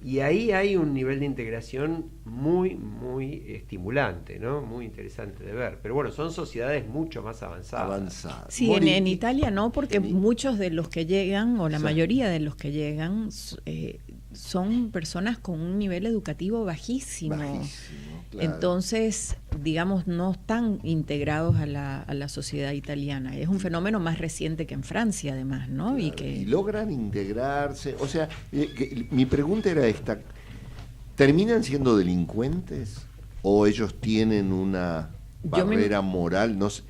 Y ahí hay un nivel de integración muy, muy estimulante, ¿no? Muy interesante de ver. Pero bueno, son sociedades mucho más avanzadas. Sí, Mori, en Italia no, porque muchos de los que llegan, o la Sí. mayoría de los que llegan, son personas con un nivel educativo bajísimo. Claro. Entonces, digamos, no están integrados a la sociedad italiana. Es un fenómeno más reciente que en Francia, además, ¿no? Claro, y logran integrarse. O sea, mi pregunta era esta: ¿terminan siendo delincuentes o ellos tienen una barrera moral? No sé,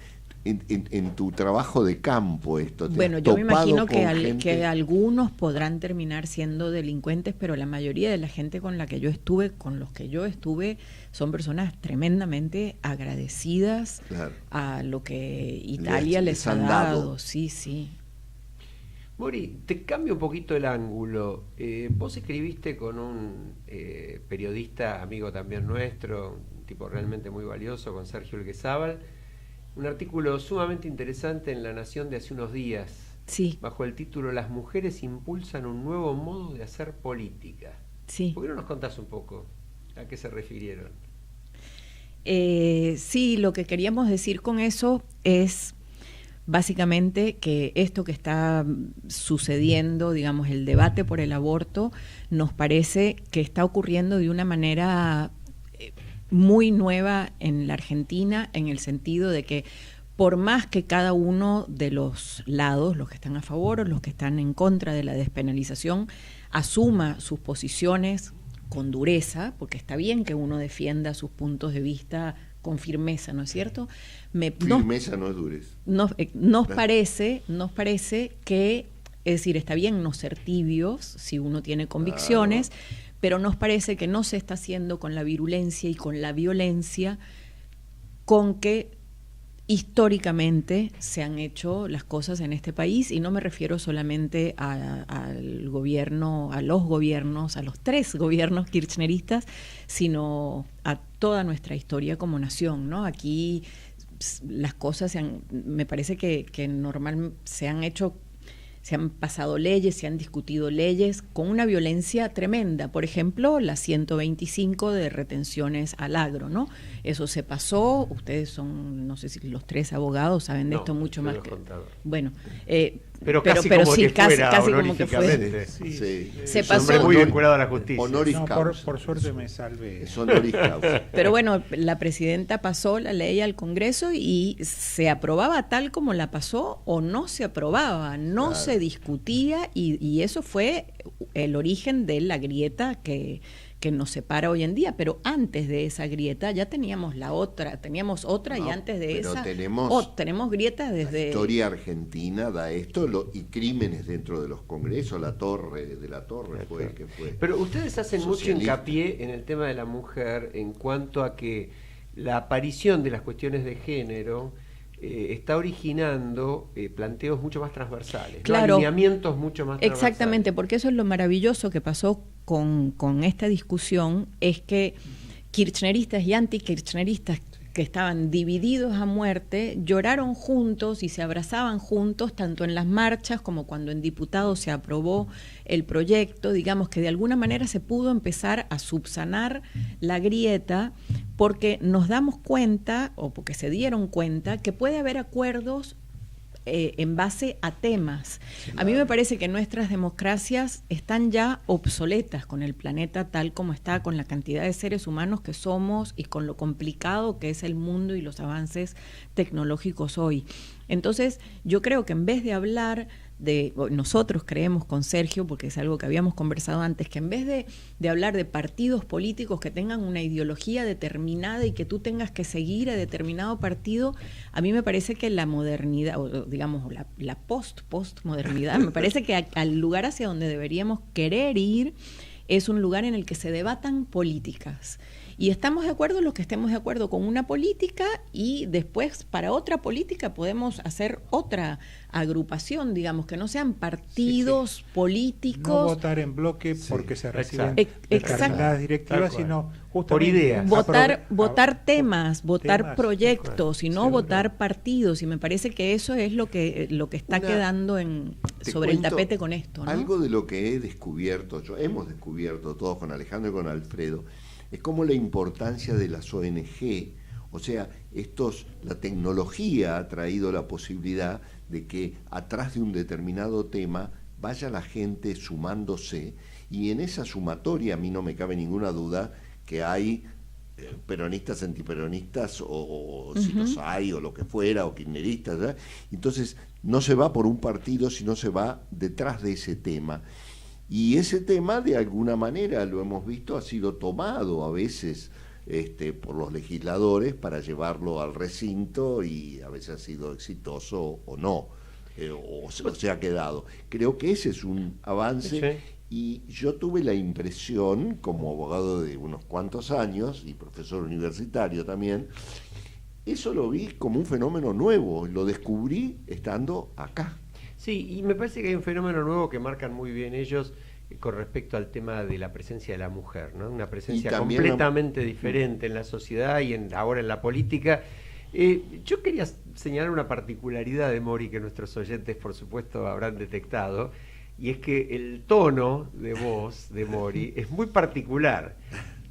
en tu trabajo de campo esto. Bueno, yo me imagino que algunos podrán terminar siendo delincuentes, pero la mayoría de la gente con los que yo estuve, son personas tremendamente agradecidas, claro, a lo que Italia les ha dado. Sí, sí. Mori, te cambio un poquito el ángulo. Vos escribiste con un periodista, amigo también nuestro, un tipo realmente muy valioso, con Sergio Elguezábal, un artículo sumamente interesante en La Nación de hace unos días, sí, bajo el título "Las mujeres impulsan un nuevo modo de hacer política". Sí. ¿Por qué no nos contás un poco a qué se refirieron? Sí, lo que queríamos decir con eso es básicamente que esto que está sucediendo, digamos, el debate por el aborto, nos parece que está ocurriendo de una manera muy nueva en la Argentina, en el sentido de que por más que cada uno de los lados, los que están a favor o los que están en contra de la despenalización, asuma sus posiciones con dureza, porque está bien que uno defienda sus puntos de vista con firmeza, ¿no es cierto? Firmeza no es dureza. Nos parece que, es decir, está bien no ser tibios si uno tiene convicciones, pero nos parece que no se está haciendo con la virulencia y con la violencia con que históricamente se han hecho las cosas en este país, y no me refiero solamente al gobierno, a los gobiernos, a los 3 gobiernos kirchneristas, sino a toda nuestra historia como nación, ¿no? Aquí las cosas me parece que normalmente se han pasado leyes, se han discutido leyes con una violencia tremenda. Por ejemplo, la 125 de retenciones al agro, ¿no? Eso se pasó. Ustedes son, no sé si los 3 abogados saben de esto mucho más que... Bueno, pero casi como que fuera. Sí. Se pasó. Hombre muy vinculado a la justicia. Honoris causa. Por suerte me salvé. Es honoris causa. Pero bueno, la presidenta pasó la ley al Congreso y se aprobaba tal como la pasó, o no se aprobaba, no claro, se discutía, y eso fue el origen de la grieta que nos separa hoy en día. Pero antes de esa grieta ya teníamos otra, y antes de esa tenemos grietas desde... La historia argentina da esto, y crímenes dentro de los congresos. La Torre fue el que fue. Pero ustedes hacen socialista. Mucho hincapié en el tema de la mujer, en cuanto a que la aparición de las cuestiones de género está originando planteos mucho más transversales, claro, ¿no? Alineamientos mucho más transversales. Exactamente, porque eso es lo maravilloso que pasó con esta discusión, es que kirchneristas y antikirchneristas que estaban divididos a muerte lloraron juntos y se abrazaban juntos, tanto en las marchas como cuando en diputados se aprobó el proyecto. Digamos que de alguna manera se pudo empezar a subsanar la grieta, porque nos damos cuenta, o porque se dieron cuenta, que puede haber acuerdos en base a temas. Claro. A mí me parece que nuestras democracias están ya obsoletas con el planeta tal como está, con la cantidad de seres humanos que somos y con lo complicado que es el mundo y los avances tecnológicos hoy. Entonces, yo creo que en vez de hablar nosotros creemos con Sergio, porque es algo que habíamos conversado antes, que en vez de hablar de partidos políticos que tengan una ideología determinada y que tú tengas que seguir a determinado partido, a mí me parece que la modernidad, o digamos la postmodernidad, me parece que al lugar hacia donde deberíamos querer ir es un lugar en el que se debatan políticas. Y estamos de acuerdo los que estemos de acuerdo con una política, y después para otra política podemos hacer otra agrupación, digamos, que no sean partidos políticos. No votar en bloque porque se reciben determinadas directivas, sino justamente por ideas. Votar temas, votar proyectos, y no sí, votar partidos. Y me parece que eso es lo que está quedando sobre el tapete con esto, ¿no? Algo de lo que he descubierto, hemos descubierto todos con Alejandro y con Alfredo, es como la importancia de las ONG. O sea, la tecnología ha traído la posibilidad de que atrás de un determinado tema vaya la gente sumándose, y en esa sumatoria a mí no me cabe ninguna duda que hay peronistas, antiperonistas, o si los hay, o lo que fuera, o kirchneristas, ¿verdad? Entonces no se va por un partido, sino se va detrás de ese tema. Y ese tema, de alguna manera, lo hemos visto, ha sido tomado a veces por los legisladores para llevarlo al recinto, y a veces ha sido exitoso o no, o se ha quedado. Creo que ese es un avance, sí. Y yo tuve la impresión, como abogado de unos cuantos años y profesor universitario también, eso lo vi como un fenómeno nuevo, lo descubrí estando acá. Sí, y me parece que hay un fenómeno nuevo que marcan muy bien ellos con respecto al tema de la presencia de la mujer, ¿no? Una presencia completamente diferente en la sociedad y ahora en la política. Yo quería señalar una particularidad de Mori que nuestros oyentes, por supuesto, habrán detectado, y es que el tono de voz de Mori es muy particular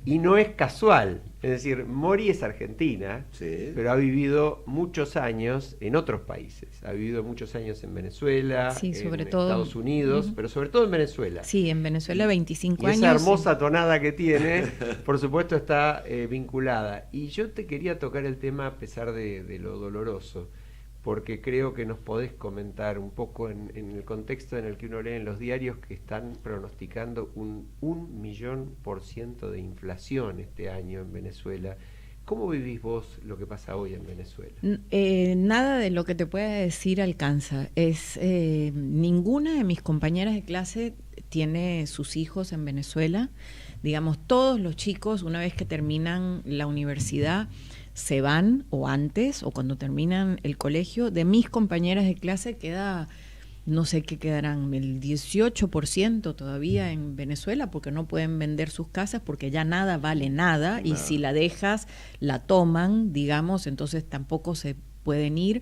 y no es casual. Es decir, Mori es argentina, sí, pero ha vivido muchos años en otros países. Ha vivido muchos años en Venezuela, sí, sobre en todo, Estados Unidos, pero sobre todo en Venezuela. Sí, en Venezuela 25 años. Y esa hermosa tonada que tiene, por supuesto, está vinculada. Y yo te quería tocar el tema a pesar de lo doloroso, porque creo que nos podés comentar un poco en el contexto en el que uno lee en los diarios que están pronosticando un 1.000.000% de inflación este año en Venezuela. ¿Cómo vivís vos lo que pasa hoy en Venezuela? Nada de lo que te pueda decir alcanza. Ninguna de mis compañeras de clase tiene sus hijos en Venezuela. Digamos, todos los chicos, una vez que terminan la universidad, se van, o antes, o cuando terminan el colegio. De mis compañeras de clase queda, no sé qué quedarán, el 18% todavía en Venezuela, porque no pueden vender sus casas, porque ya nada vale nada, y si la dejas, la toman, digamos, entonces tampoco se pueden ir.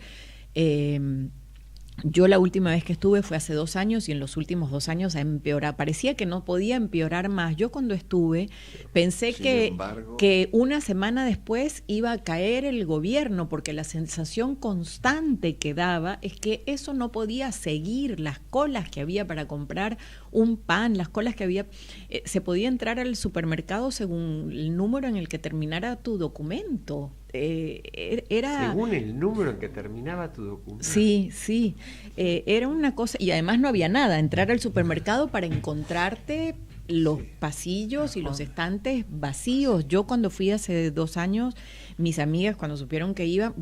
Yo la última vez que estuve fue hace 2 años, y en los últimos 2 años ha empeorado. Parecía que no podía empeorar más. Yo cuando estuve pensé que una semana después iba a caer el gobierno, porque la sensación constante que daba es que eso no podía seguir. Las colas que había para comprar un pan, las colas que había, se podía entrar al supermercado según el número en el que terminara tu documento. Según el número en que terminaba tu documento. Sí, era una cosa, y además no había nada, entrar al supermercado para encontrarte los pasillos y los estantes vacíos. Yo cuando fui hace 2 años, mis amigas cuando supieron que iba,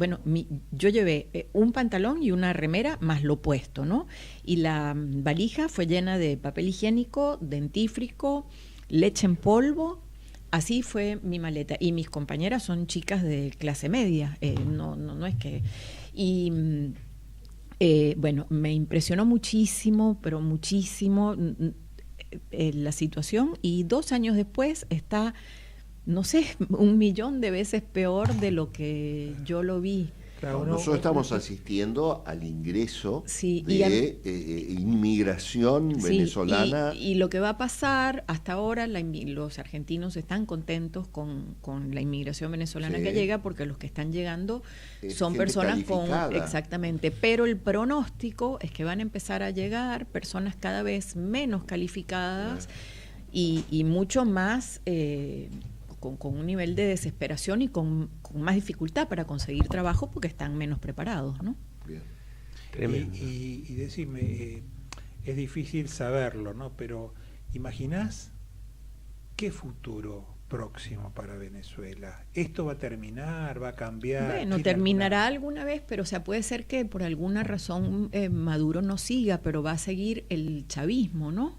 yo llevé un pantalón y una remera más lo puesto, ¿no? Y la valija fue llena de papel higiénico, dentífrico, leche en polvo. Así fue mi maleta, y mis compañeras son chicas de clase media, no es que... Y me impresionó muchísimo, pero muchísimo la situación, y 2 años después está, no sé, 1.000.000 de veces peor de lo que yo lo vi. Claro, nosotros estamos asistiendo al ingreso de inmigración venezolana. Y lo que va a pasar, hasta ahora los argentinos están contentos con la inmigración venezolana que llega, porque los que están llegando son personas exactamente, pero el pronóstico es que van a empezar a llegar personas cada vez menos calificadas y mucho más... Con un nivel de desesperación y con más dificultad para conseguir trabajo, porque están menos preparados, ¿no? Bien. Tremendo. Y decime, es difícil saberlo, ¿no? Pero ¿imaginás qué futuro próximo para Venezuela? ¿Esto va a terminar? ¿Va a cambiar? Bueno, terminará alguna vez, pero o sea, puede ser que por alguna razón Maduro no siga, pero va a seguir el chavismo, ¿no?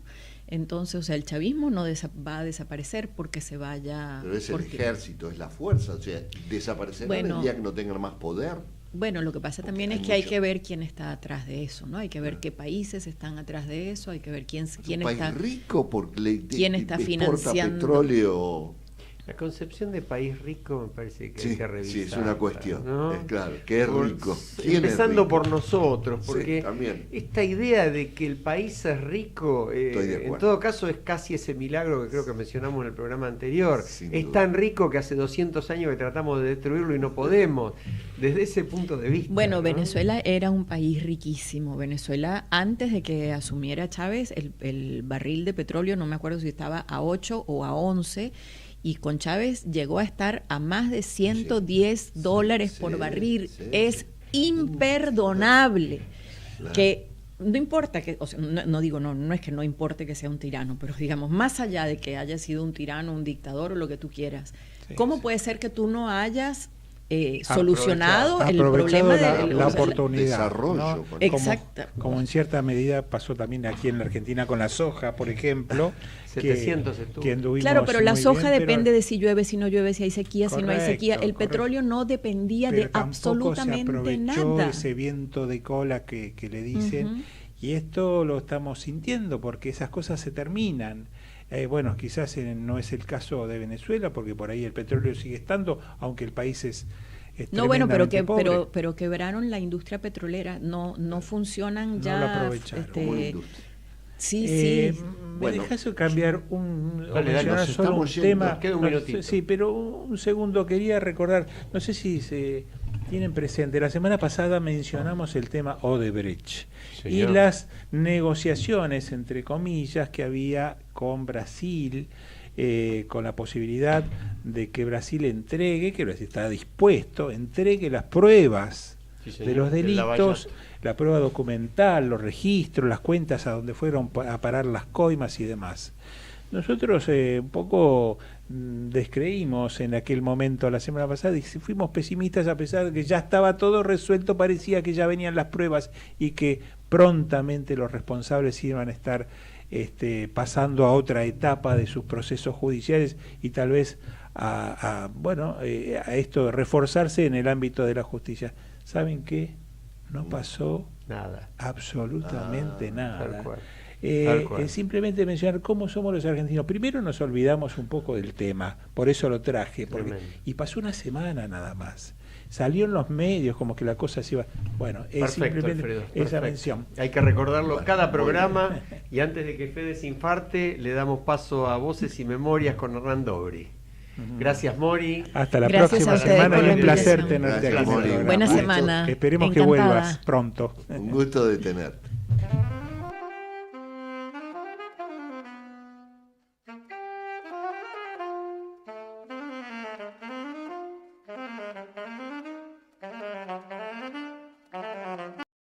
Entonces, o sea, el chavismo no va a desaparecer porque se vaya... Pero es el ejército, es la fuerza, o sea, desaparecerá el día que no tengan más poder. Bueno, lo que pasa también es que hay que ver quién está atrás de eso, ¿no? Hay que ver qué países están atrás de eso, hay que ver quién está... Un país rico porque quién está financiando petróleo. La concepción de país rico me parece que hay que revisar. Sí, es una cuestión, ¿no? es claro, que es rico. Empezando es rico? por nosotros, porque también. Esta idea de que el país es rico, en todo caso es casi ese milagro que creo que mencionamos en el programa anterior. Es tan rico que hace 200 años que tratamos de destruirlo y no podemos, desde ese punto de vista. Bueno, ¿no? Venezuela era un país riquísimo. Venezuela, antes de que asumiera Chávez, el barril de petróleo, no me acuerdo si estaba a 8 o a 11, y con Chávez llegó a estar a más de $110 por barril. Es imperdonable que no importa que, o sea, no es que no importe que sea un tirano, pero digamos, más allá de que haya sido un tirano, un dictador o lo que tú quieras, ¿cómo puede ser que tú no hayas solucionado el problema de la oportunidad, desarrollo, ¿no? Exacto. Como en cierta medida pasó también aquí en la Argentina con la soja, por ejemplo, 700 estuvo. Claro, pero la soja depende de si llueve, si no llueve, si hay sequía, si no hay sequía. El petróleo no dependía de absolutamente nada. Ese viento de cola que le dicen, y esto lo estamos sintiendo porque esas cosas se terminan. Bueno, quizás no es el caso de Venezuela, porque por ahí el petróleo sigue estando, aunque el país es no, bueno, pobre. pero quebraron la industria petrolera, no funcionan ya. No la aprovecharon. Sí. ¿Me dejas cambiar mencionar nos solo un tema? Queda un minutito. Sí, pero un segundo quería recordar, no sé si se tienen presente, la semana pasada mencionamos el tema Odebrecht y las negociaciones, entre comillas, que había con Brasil, con la posibilidad de que Brasil entregue, que Brasil está dispuesto, entregue las pruebas de los delitos, la prueba documental, los registros, las cuentas a donde fueron a parar las coimas y demás. Nosotros un poco descreímos en aquel momento la semana pasada y fuimos pesimistas a pesar de que ya estaba todo resuelto, parecía que ya venían las pruebas y que prontamente los responsables iban a estar pasando a otra etapa de sus procesos judiciales y tal vez a esto de reforzarse en el ámbito de la justicia. ¿Saben qué? No pasó nada, absolutamente nada. Tal cual. Simplemente mencionar cómo somos los argentinos. Primero nos olvidamos un poco del tema, por eso lo traje, y pasó una semana nada más. Salió en los medios como que la cosa se iba... Bueno, es simplemente Alfredo, esa mención. Hay que recordarlo cada programa, y antes de que Fede se infarte, le damos paso a Voces y Memorias con Hernán Dobri. Gracias, Mori. Hasta la próxima semana y un placer tenerte aquí. Mori. Buena semana. Esperemos Encantada. que vuelvas pronto. Un gusto de tenerte.